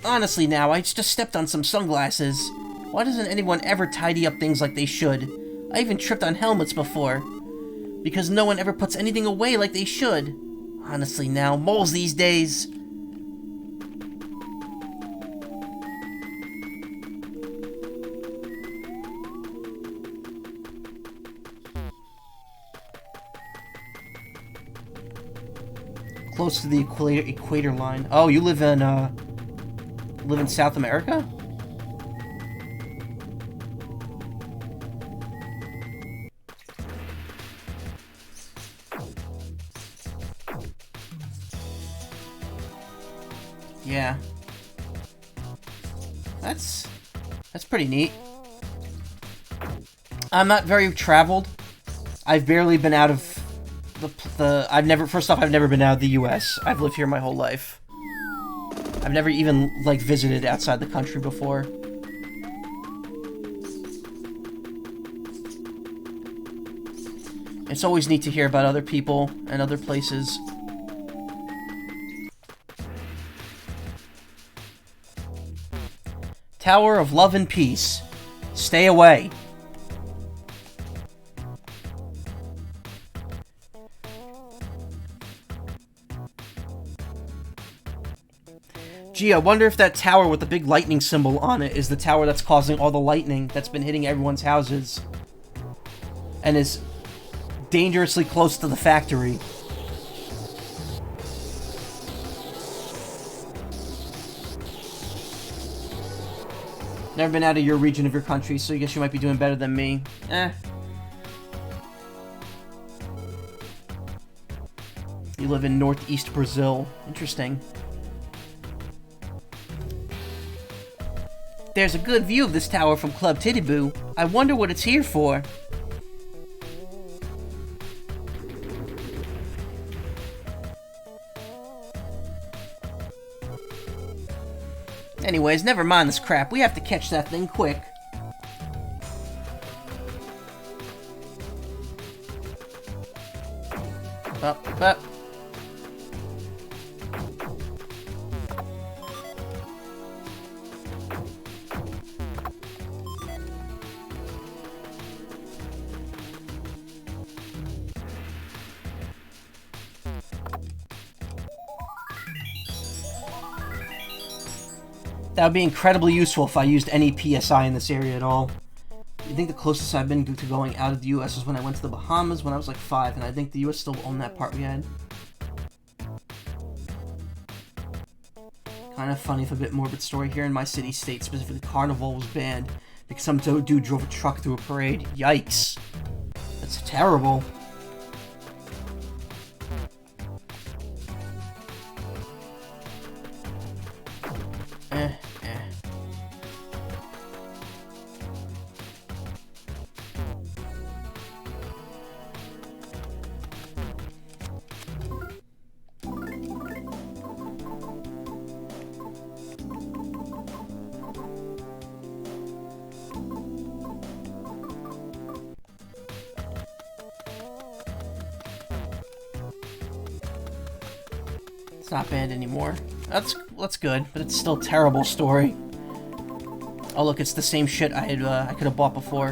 A: Honestly now, I just stepped on some sunglasses. Why doesn't anyone ever tidy up things like they should? I even tripped on helmets before. Because no one ever puts anything away like they should. Honestly now, moles these days. Close to the equator line. Oh, you live in South America? Yeah. That's pretty neat. I'm not very traveled. I've barely been out of first off, I've never been out of the US. I've lived here my whole life. I've never even, like, visited outside the country before. It's always neat to hear about other people and other places. Tower of Love and Peace. Stay away. Gee, I wonder if that tower with the big lightning symbol on it is the tower that's causing all the lightning that's been hitting everyone's houses. And is dangerously close to the factory. Never been out of your region of your country, so I guess you might be doing better than me. You live in northeast Brazil. Interesting. There's a good view of this tower from Club Titiboo. I wonder what it's here for. Anyways, never mind this crap. We have to catch that thing quick. Up. That would be incredibly useful if I used any PSI in this area at all. I think the closest I've been to going out of the U.S. was when I went to the Bahamas when I was like 5, and I think the U.S. still owned that part we had. Kind of funny, for a bit morbid story, here in my city-state, specifically Carnival was banned because some dude drove a truck through a parade. Yikes. That's terrible. It's not banned anymore. That's good, but it's still a terrible story. Oh look, it's the same shit I could have bought before.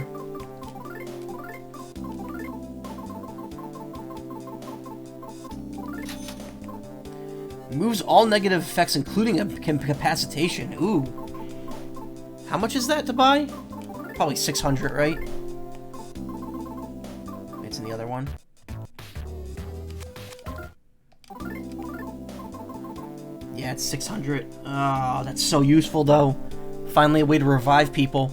A: Removes all negative effects, including incapacitation. Ooh. How much is that to buy? Probably 600, right? It's in the other one. Yeah, it's 600. Oh, that's so useful, though. Finally, a way to revive people.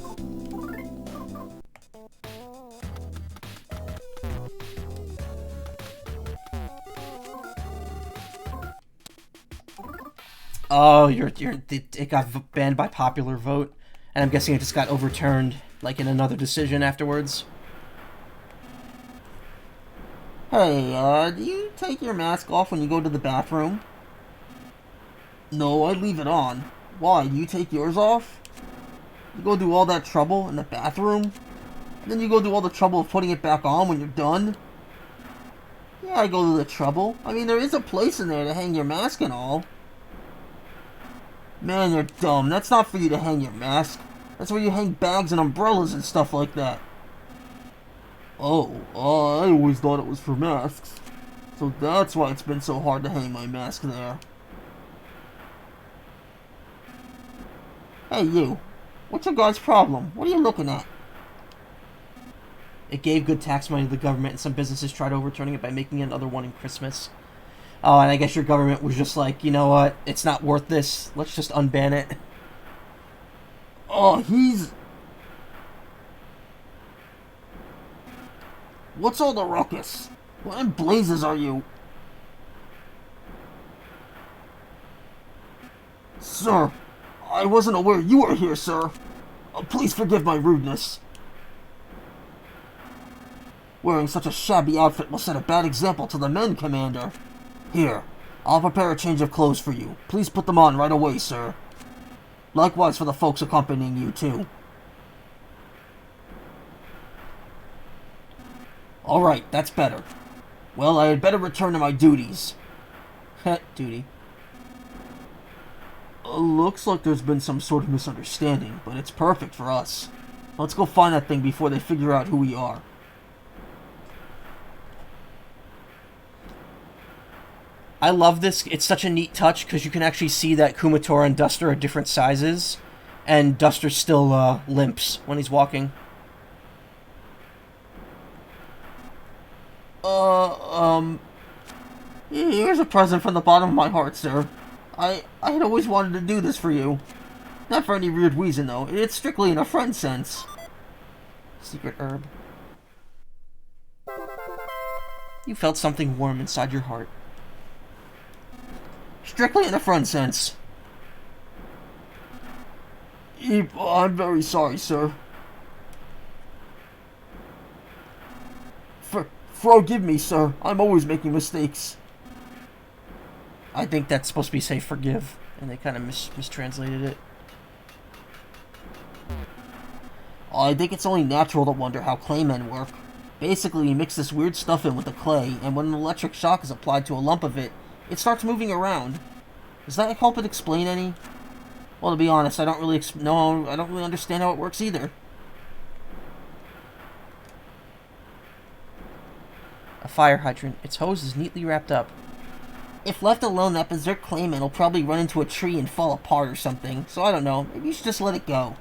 A: Oh, it got banned by popular vote, and I'm guessing it just got overturned, like in another decision afterwards. Hey, do you take your mask off when you go to the bathroom? No, I leave it on. Why, do you take yours off? You go do all that trouble in the bathroom? And then you go do all the trouble of putting it back on when you're done? Yeah, I go to the trouble. I mean, there is a place in there to hang your mask and all. Man, you're dumb. That's not for you to hang your mask. That's where you hang bags and umbrellas and stuff like that. Oh, I always thought it was for masks. So that's why it's been so hard to hang my mask there. Hey, you. What's your guy's problem? What are you looking at? It gave good tax money to the government, and some businesses tried overturning it by making another one in Christmas. Oh, and I guess your government was just like, you know what? It's not worth this. Let's just unban it. Oh, What's all the ruckus? What in blazes are you? Sir, I wasn't aware you were here, sir. Please forgive my rudeness. Wearing such a shabby outfit will set a bad example to the men, Commander. Here, I'll prepare a change of clothes for you. Please put them on right away, sir. Likewise for the folks accompanying you, too. Alright, that's better. Well, I had better return to my duties. Heh, duty. Looks like there's been some sort of misunderstanding, but it's perfect for us. Let's go find that thing before they figure out who we are. I love this. It's such a neat touch because you can actually see that Kumatora and Duster are different sizes, and Duster still limps when he's walking. Here's a present from the bottom of my heart, sir. I had always wanted to do this for you. Not for any weird reason, though. It's strictly in a friend sense. Secret herb. You felt something warm inside your heart. Strictly in a friend sense. I'm very sorry, sir. Forgive me, sir. I'm always making mistakes. I think that's supposed to be say forgive, and they kind of mistranslated it. I think it's only natural to wonder how claymen work. Basically, you mix this weird stuff in with the clay, and when an electric shock is applied to a lump of it, it starts moving around. Does that help it explain any? Well, to be honest, I don't really understand how it works either. A fire hydrant. Its hose is neatly wrapped up. If left alone, that berserk clayman will probably run into a tree and fall apart or something. So I don't know. Maybe you should just let it go.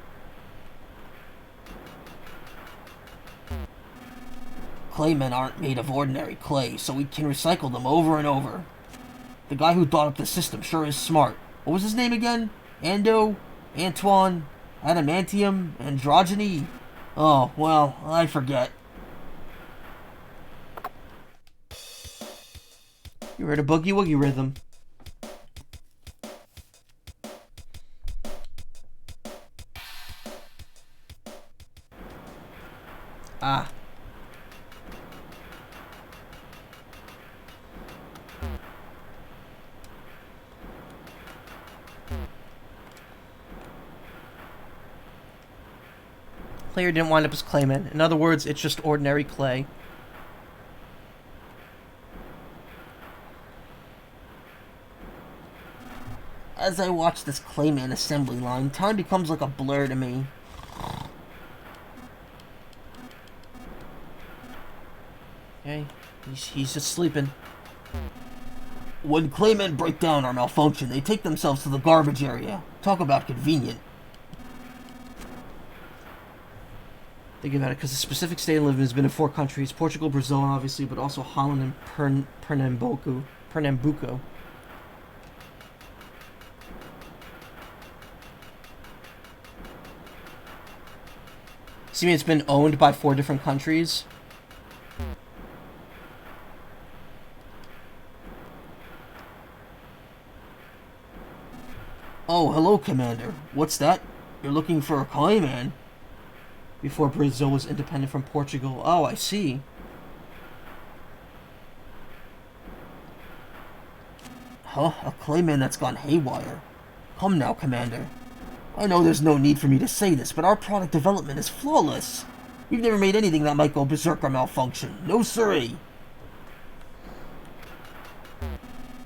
A: claymen aren't made of ordinary clay, so we can recycle them over and over. The guy who thought up the system sure is smart. What was his name again? Ando? Antoine? Adamantium? Androgyny? Oh, well, I forget. You heard a boogie-woogie rhythm. Ah. Player didn't wind up as Clayman. In other words, it's just ordinary clay. As I watch this Clayman assembly line, time becomes like a blur to me. Okay, he's just sleeping. When Claymen break down or malfunction, they take themselves to the garbage area. Talk about convenient. Think about it, because the specific state I live in has been in 4 countries. Portugal, Brazil, obviously, but also Holland and Pernambuco. See, it's been owned by 4 different countries. Oh, hello, Commander. What's that? You're looking for a Clayman? Before Brazil was independent from Portugal. Oh, I see. Huh? A Clayman that's gone haywire. Come now, Commander. I know there's no need for me to say this, but our product development is flawless. We've never made anything that might go berserk or malfunction. No siree.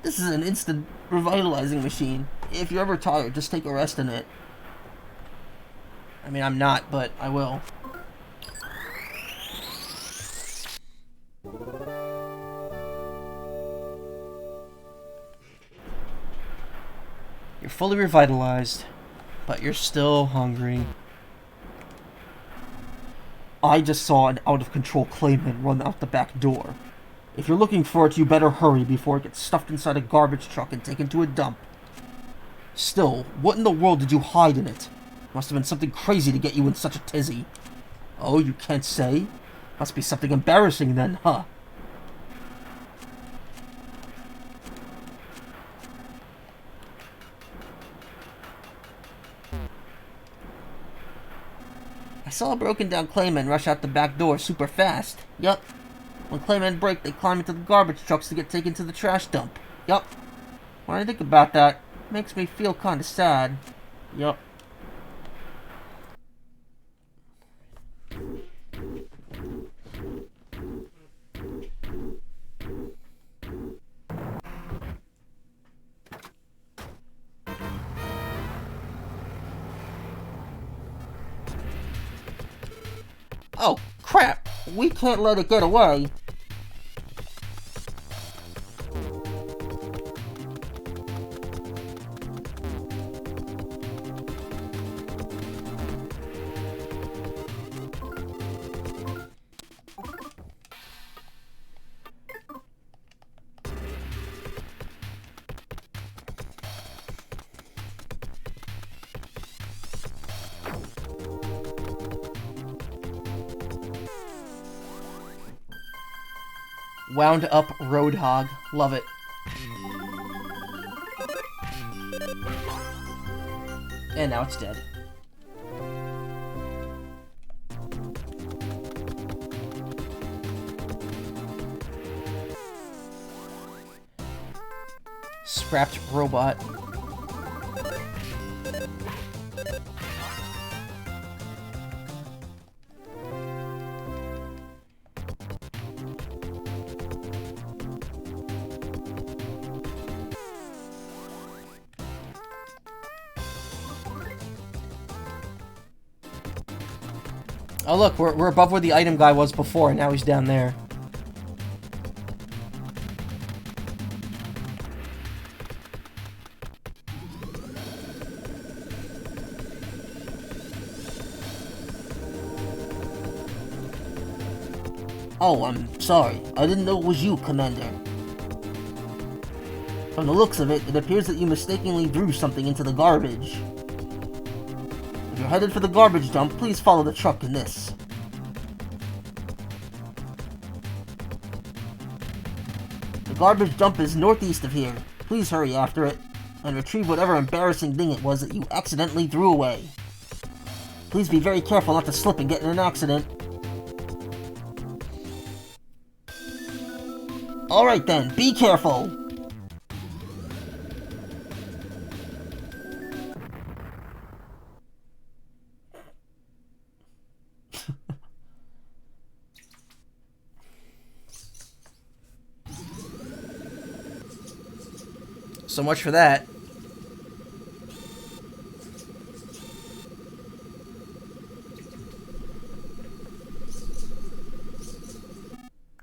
A: This is an instant revitalizing machine. If you're ever tired, just take a rest in it. I mean, I'm not, but I will. You're fully revitalized, but you're still hungry. I just saw an out-of-control Clayman run out the back door. If you're looking for it, you better hurry before it gets stuffed inside a garbage truck and taken to a dump. Still, what in the world did you hide in it? Must have been something crazy to get you in such a tizzy. Oh, you can't say? Must be something embarrassing then, huh? I saw a broken down Clayman rush out the back door super fast. Yup. When Claymen break, they climb into the garbage trucks to get taken to the trash dump. Yup. When I think about that, it makes me feel kinda sad. Yup. Oh, crap! We can't let it get away. Wound up Roadhog. Love it. And now it's dead. Scrapped robot. Oh look, we're above where the item guy was before, and now he's down there.
B: Oh, I'm sorry. I didn't know it was you, Commander. From the looks of it, it appears that you mistakenly threw something into the garbage. If you're headed for the garbage dump, please follow the truck in this. The garbage dump is northeast of here. Please hurry after it, and retrieve whatever embarrassing thing it was that you accidentally threw away. Please be very careful not to slip and get in an accident. Alright then, be careful!
A: So much for that.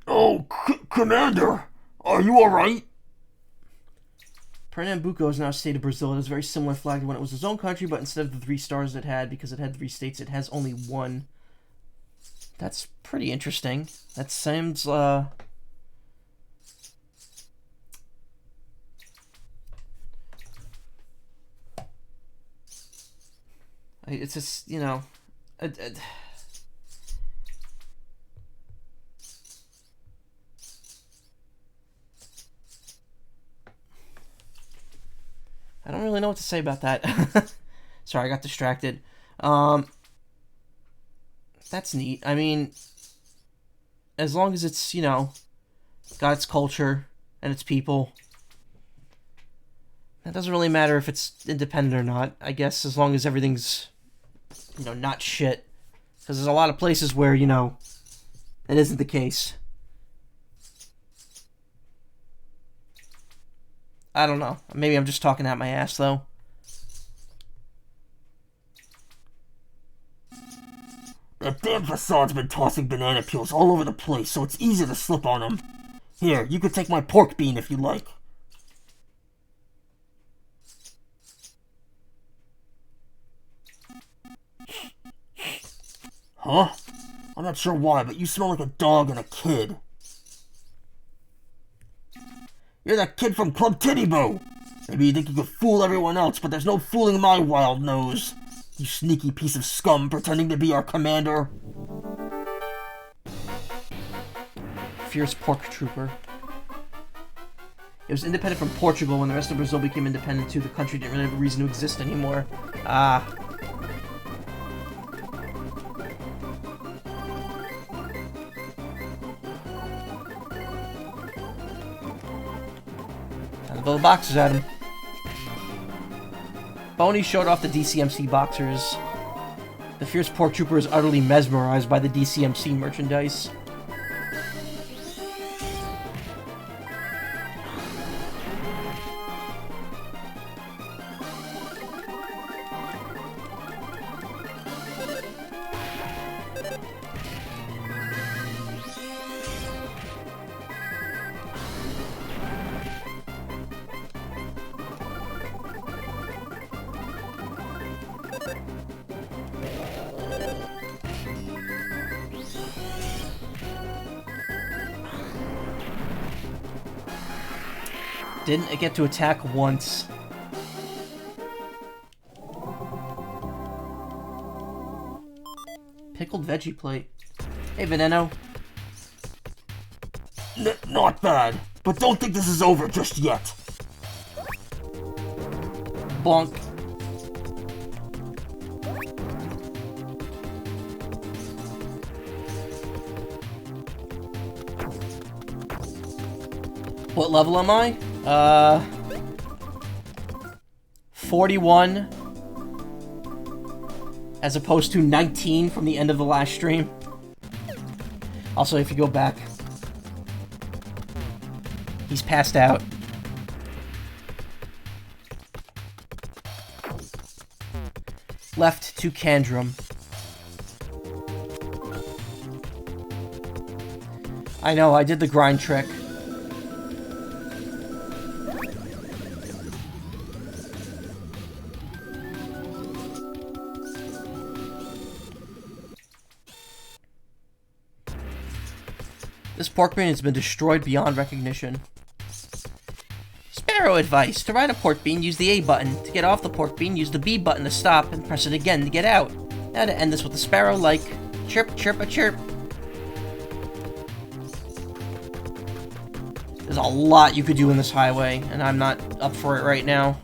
B: Oh, Commander! Are you alright?
A: Pernambuco is now a state of Brazil. It has a very similar flag to when it was its own country, but instead of the 3 stars it had, because it had 3 states, it has only 1. That's pretty interesting. That seems, it's just, you know... I don't really know what to say about that. Sorry, I got distracted. That's neat. I mean, as long as it's, you know, got its culture and its people, it doesn't really matter if it's independent or not. I guess as long as everything's, you know, not shit. Because there's a lot of places where, you know, that isn't the case. I don't know. Maybe I'm just talking out my ass, though.
B: That damn facade's been tossing banana peels all over the place, so it's easy to slip on them. Here, you can take my pork bean if you like. Huh? I'm not sure why, but you smell like a dog and a kid. You're that kid from Club Titty Boo! Maybe you think you could fool everyone else, but there's no fooling my wild nose. You sneaky piece of scum pretending to be our commander.
A: Fierce pork trooper. It was independent from Portugal when the rest of Brazil became independent too. The country didn't really have a reason to exist anymore. Ah. Time to throw the boxers at him. Boney showed off the DCMC boxers. The fierce pork trooper is utterly mesmerized by the DCMC merchandise. Didn't get to attack once. Pickled veggie plate. Hey, Veneno.
B: Not bad, but don't think this is over just yet.
A: Bonk. What level am I? 41 as opposed to 19 from the end of the last stream. Also, if you go back, he's passed out. Left to Candrum. I know, I did the grind trick. pork bean has been destroyed beyond recognition. Sparrow advice. To ride a pork bean, use the A button. To get off the pork bean, use the B button to stop and press it again to get out. Now to end this with the sparrow like chirp, chirp, a chirp. There's a lot you could do in this highway, and I'm not up for it right now.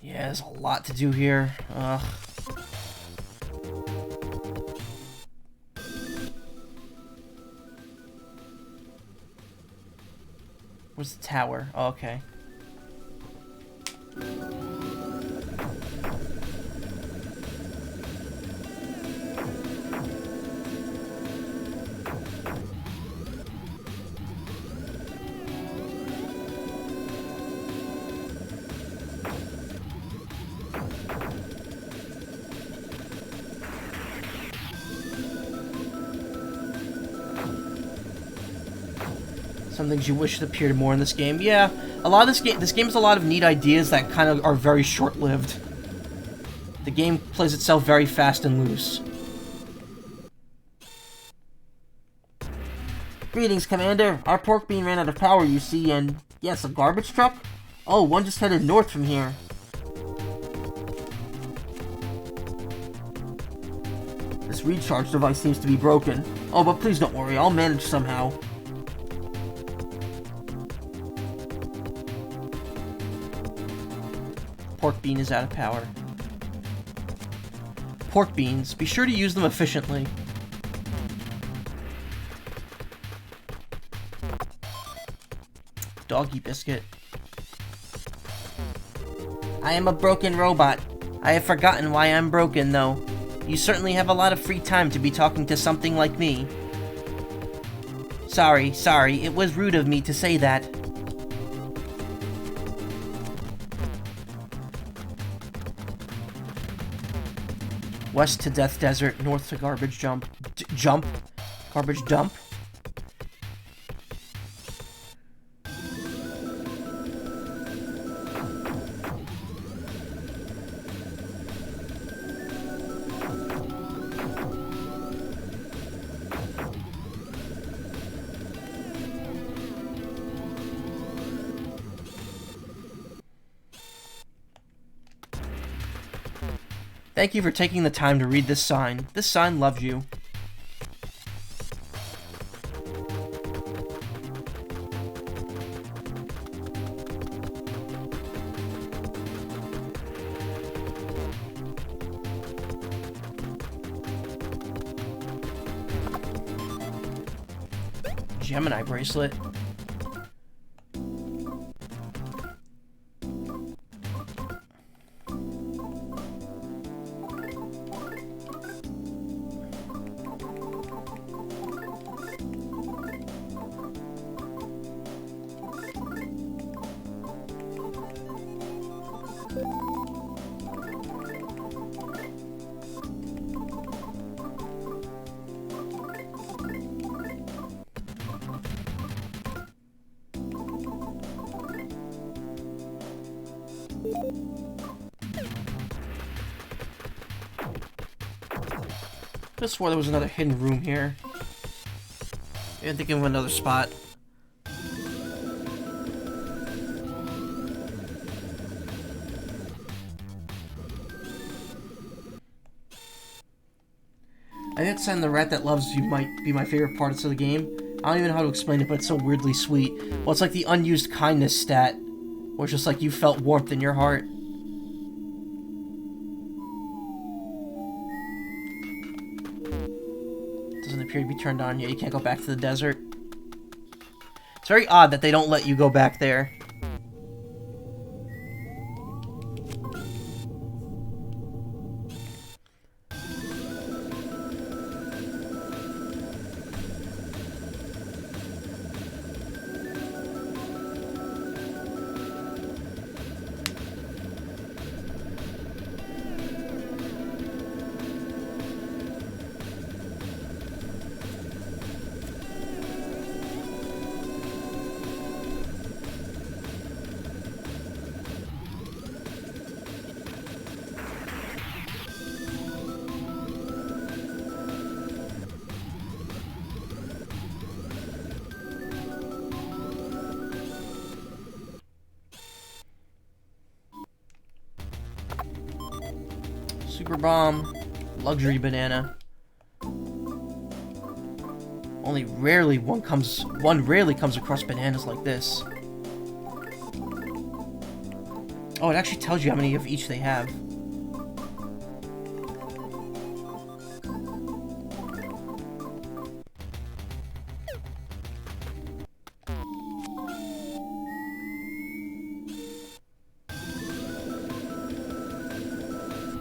A: Yeah, there's a lot to do here. Ugh. Where's the tower? Oh, okay. Some things you wish had appeared more in this game. Yeah, a lot of this game has a lot of neat ideas that kind of are very short-lived. The game plays itself very fast and loose.
B: Greetings, Commander. Our pork bean ran out of power, you see, and yes, a garbage truck? Oh, one just headed north from here. This recharge device seems to be broken. Oh, but please don't worry, I'll manage somehow.
A: Pork bean is out of power. Pork beans, be sure to use them efficiently. Doggy biscuit. I am a broken robot. I have forgotten why I'm broken, though. You certainly have a lot of free time to be talking to something like me. Sorry, it was rude of me to say that. West to Death Desert, north to Garbage Jump. Garbage Dump? Thank you for taking the time to read this sign. This sign loves you. Gemini bracelet. I swore there was another hidden room here. I'm thinking of another spot. I think Send the Rat That Loves You might be my favorite parts of the game. I don't even know how to explain it, but it's so weirdly sweet. Well, it's like the unused kindness stat, where it's just like you felt warmth in your heart. Doesn't appear to be turned on yet. You can't go back to the desert. It's very odd that they don't let you go back there. Super Bomb. Luxury Banana. Only rarely one rarely comes across bananas like this. Oh, it actually tells you how many of each they have.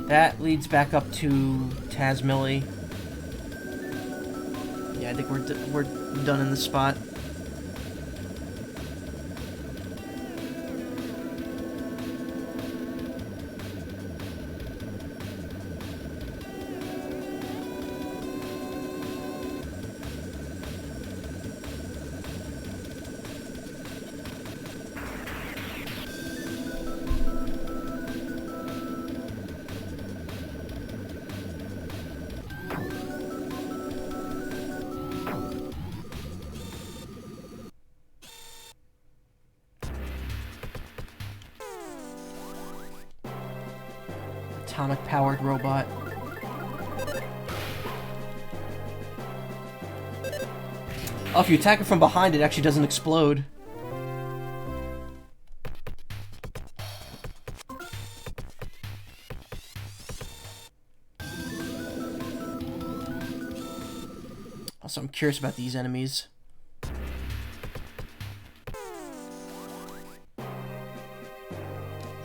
A: That leads back up to Tazmily. Yeah, I think we're done in this spot. Atomic-powered robot. Oh, if you attack it from behind, it actually doesn't explode. Also, I'm curious about these enemies.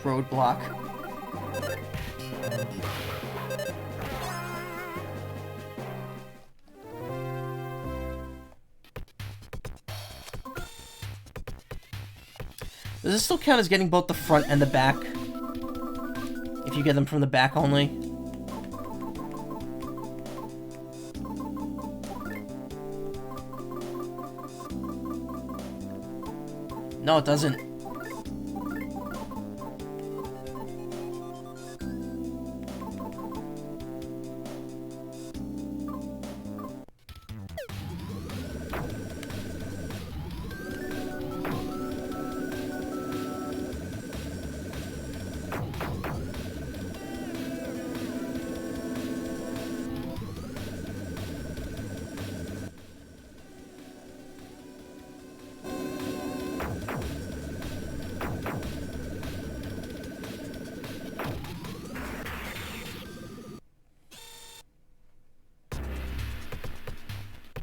A: Roadblock. Does this still count as getting both the front and the back? If you get them from the back only? No, it doesn't.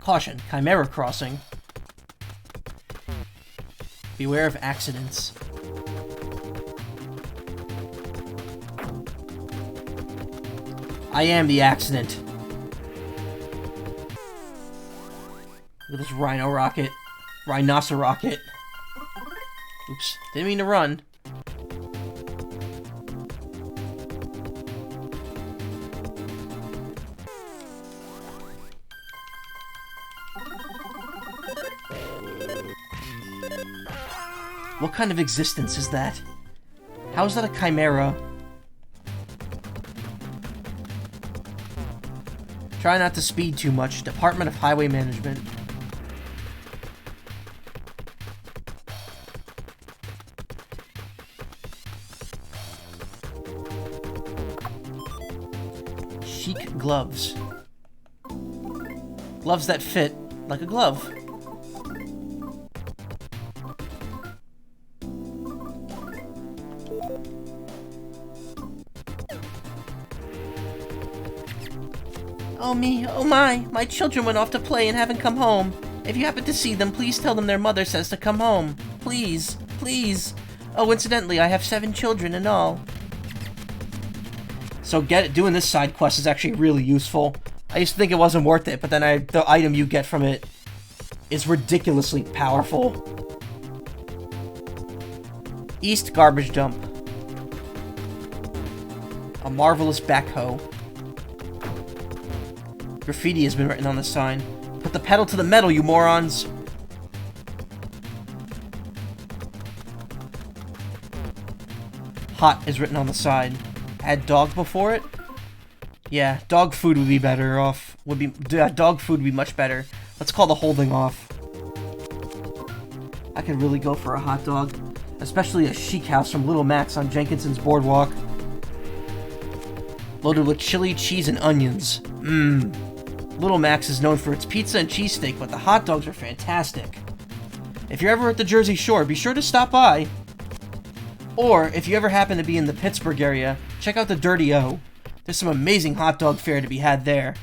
A: Caution, Chimera crossing. Beware of accidents. I am the accident. Look at this rhino rocket. Rhinoceros rocket. Oops, didn't mean to run. What kind of existence is that? How is that a chimera? Try not to speed too much. Department of Highway Management. Chic gloves. Gloves that fit like a glove. Oh me, oh my children went off to play and haven't come home. If you happen to see them, please tell them their mother says to come home. Please, please. Oh, incidentally, I have 7 children in all. So doing this side quest is actually really useful. I used to think it wasn't worth it, but then the item you get from it is ridiculously powerful. East Garbage Dump. A marvelous backhoe. Graffiti has been written on the sign. Put the pedal to the metal, you morons! Hot is written on the side. Add dog before it? Yeah, dog food would be better off. Dog food would be much better. Let's call the holding off. I could really go for a hot dog. Especially a chic house from Little Mac's on Jenkinson's Boardwalk. loaded with chili, cheese, and onions. Mmm. Little Mac's is known for its pizza and cheesesteak, but the hot dogs are fantastic. If you're ever at the Jersey Shore, be sure to stop by. Or, if you ever happen to be in the Pittsburgh area, check out the Dirty O. There's some amazing hot dog fare to be had there.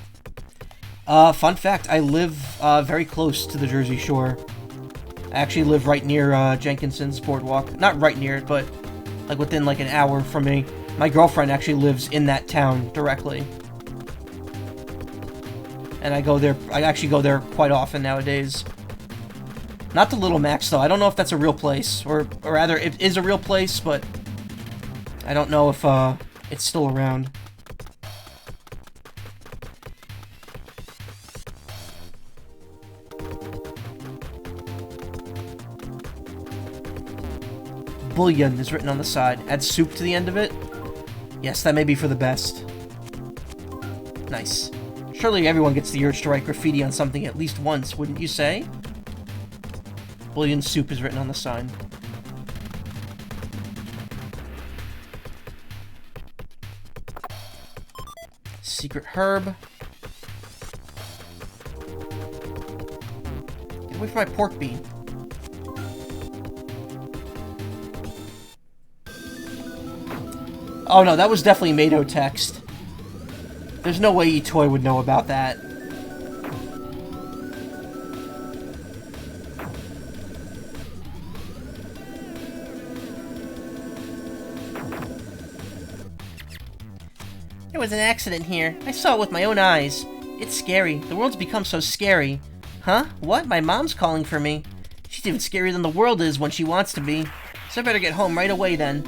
A: Fun fact, I live very close to the Jersey Shore. I actually live right near Jenkinson's Boardwalk. Not right near it, but like within like an hour from me. My girlfriend actually lives in that town directly. And I actually go there quite often nowadays. Not the Little Mac's though. I don't know if that's a real place, or rather it is a real place, but I don't know if it's still around. Bullion is written on the side. Add soup to the end of it. Yes, that may be for the best. Nice. Surely everyone gets the urge to write graffiti on something at least once, wouldn't you say? Bullion soup is written on the sign. Secret herb. Get away from my pork bean. Oh no, that was definitely Mado text. There's no way eToy would know about that. There was an accident here. I saw it with my own eyes. It's scary. The world's become so scary. Huh? What? My mom's calling for me. She's even scarier than the world is when she wants to be. So I better get home right away then.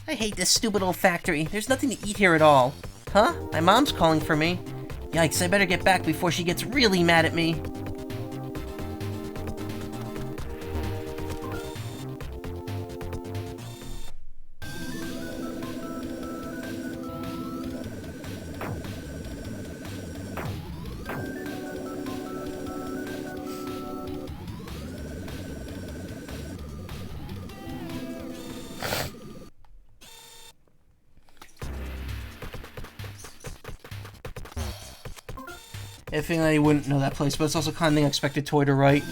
A: I hate this stupid old factory. There's nothing to eat here at all. Huh? My mom's calling for me. Yikes, I better get back before she gets really mad at me. I think I wouldn't know that place, but it's also kind of thing I expected Toy to write.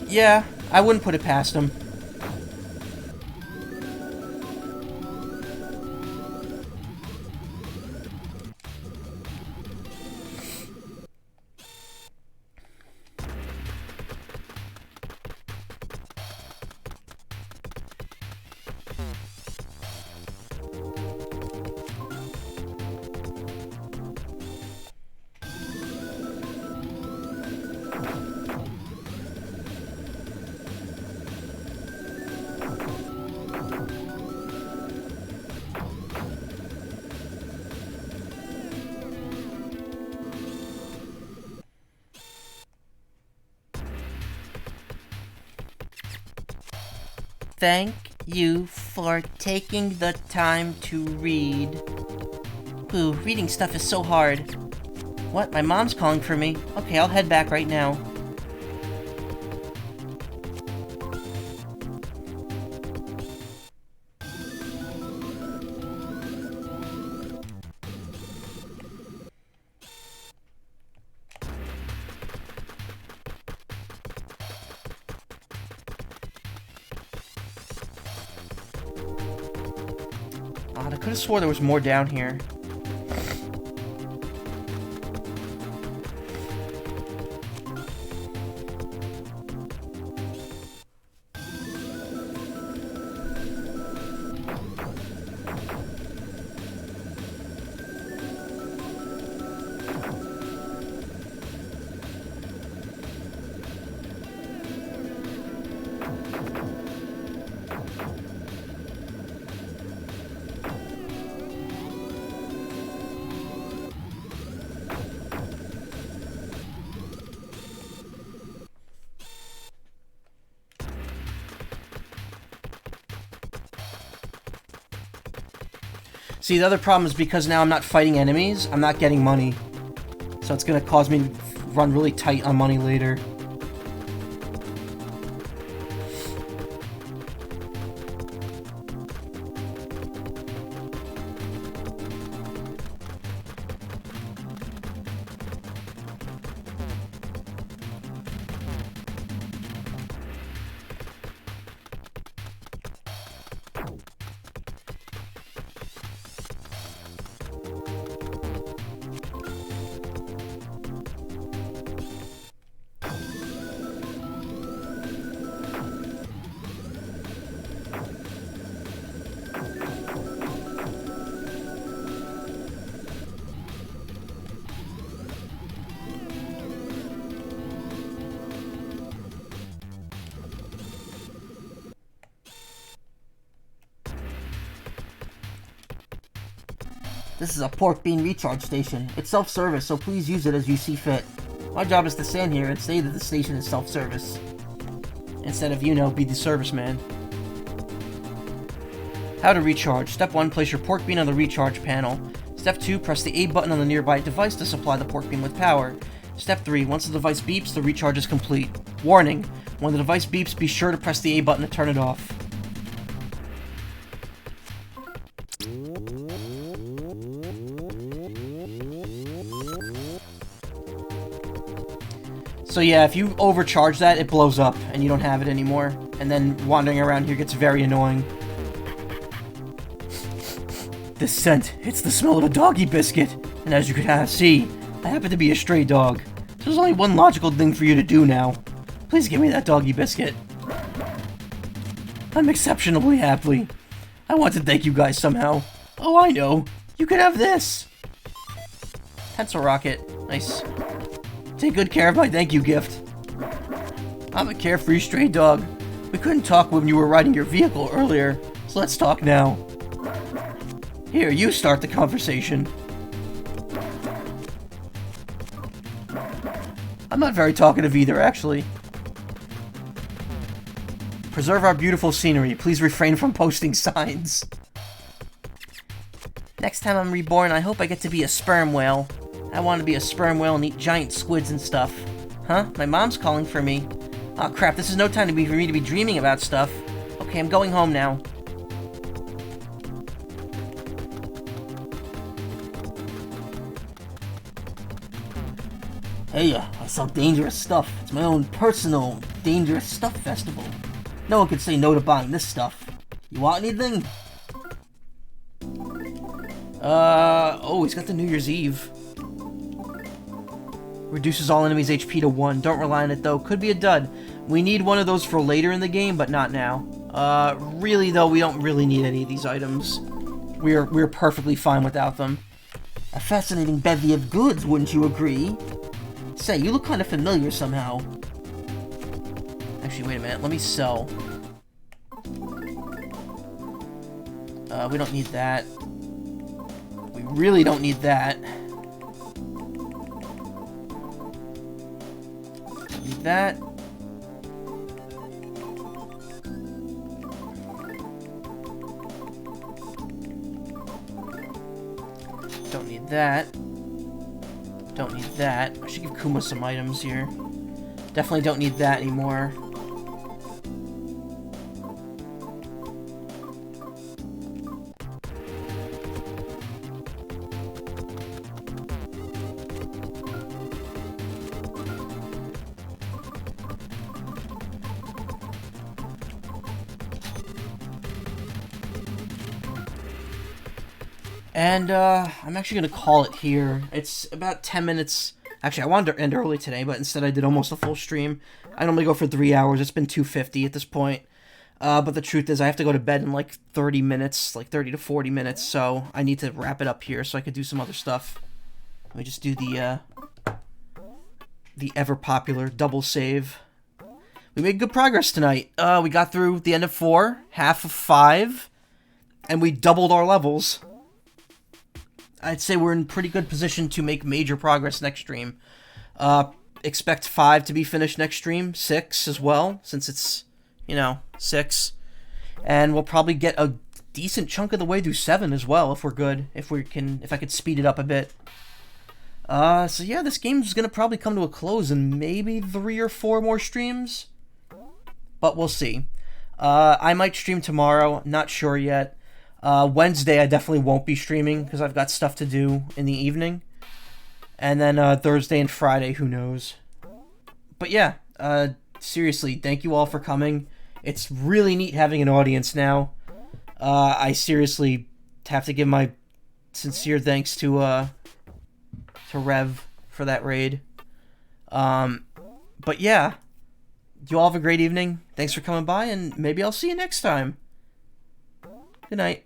A: Yeah, I wouldn't put it past him. Thank you for taking the time to read. Ooh, reading stuff is so hard. What? My mom's calling for me. Okay, I'll head back right now. I could have swore there was more down here. See, the other problem is because now I'm not fighting enemies, I'm not getting money. So it's gonna cause me to run really tight on money later.
B: This is a pork bean recharge station. It's self-service, so please use it as you see fit. My job is to stand here and say that the station is self-service.
A: Instead of, you know, be the serviceman. How to recharge. Step 1, place your pork bean on the recharge panel. Step 2, press the A button on the nearby device to supply the pork bean with power. Step 3, once the device beeps, the recharge is complete. Warning, when the device beeps, be sure to press the A button to turn it off. So yeah, if you overcharge that, it blows up, and you don't have it anymore. And then wandering around here gets very annoying. This scent, it's the smell of a doggy biscuit. And as you can see, I happen to be a stray dog. So there's only one logical thing for you to do now. Please give me that doggy biscuit. I'm exceptionally happy. I want to thank you guys somehow. Oh, I know. You can have this. Pencil rocket. Nice. Take good care of my thank you gift. I'm a carefree stray dog. We couldn't talk when you were riding your vehicle earlier, so let's talk now. Here, you start the conversation. I'm not very talkative either, actually. Preserve our beautiful scenery. Please refrain from posting signs. Next time I'm reborn, I hope I get to be a sperm whale. I want to be a sperm whale and eat giant squids and stuff. Huh? My mom's calling for me. Aw, crap, this is no time for me to be dreaming about stuff. Okay, I'm going home now.
B: Hey, I sell dangerous stuff. It's my own personal dangerous stuff festival. No one could say no to buying this stuff. You want anything?
A: Oh, he's got the New Year's Eve. Reduces all enemies' HP to 1. Don't rely on it, though. Could be a dud. We need one of those for later in the game, but not now. Really, though, we don't really need any of these items. We're perfectly fine without them.
B: A fascinating bevy of goods, wouldn't you agree? Say, you look kind of familiar somehow.
A: Actually, wait a minute. Let me sell. We don't need that. We really don't need that. Need that. Don't need that. Don't need that. I should give Kuma some items here. Definitely don't need that anymore. And, I'm actually gonna call it here. It's about 10 minutes. Actually, I wanted to end early today, but instead I did almost a full stream. I normally go for 3 hours. It's been 2:50 at this point. But the truth is I have to go to bed in like 30 minutes, like 30 to 40 minutes, so I need to wrap it up here so I could do some other stuff. Let me just do the ever-popular double save. We made good progress tonight. We got through the end of 4, half of 5, and we doubled our levels. I'd say we're in pretty good position to make major progress next stream. Expect 5 to be finished next stream, 6 as well, since it's, you know, 6. And we'll probably get a decent chunk of the way through 7 as well, if we're good. If I could speed it up a bit. So yeah, this game's gonna probably come to a close in maybe 3 or 4 more streams. But we'll see. I might stream tomorrow, not sure yet. Wednesday I definitely won't be streaming because I've got stuff to do in the evening. And then Thursday and Friday, who knows. But yeah, seriously, thank you all for coming. It's really neat having an audience now. I seriously have to give my sincere thanks to Rev for that raid. But yeah, you all have a great evening. Thanks for coming by, and maybe I'll see you next time. Good night.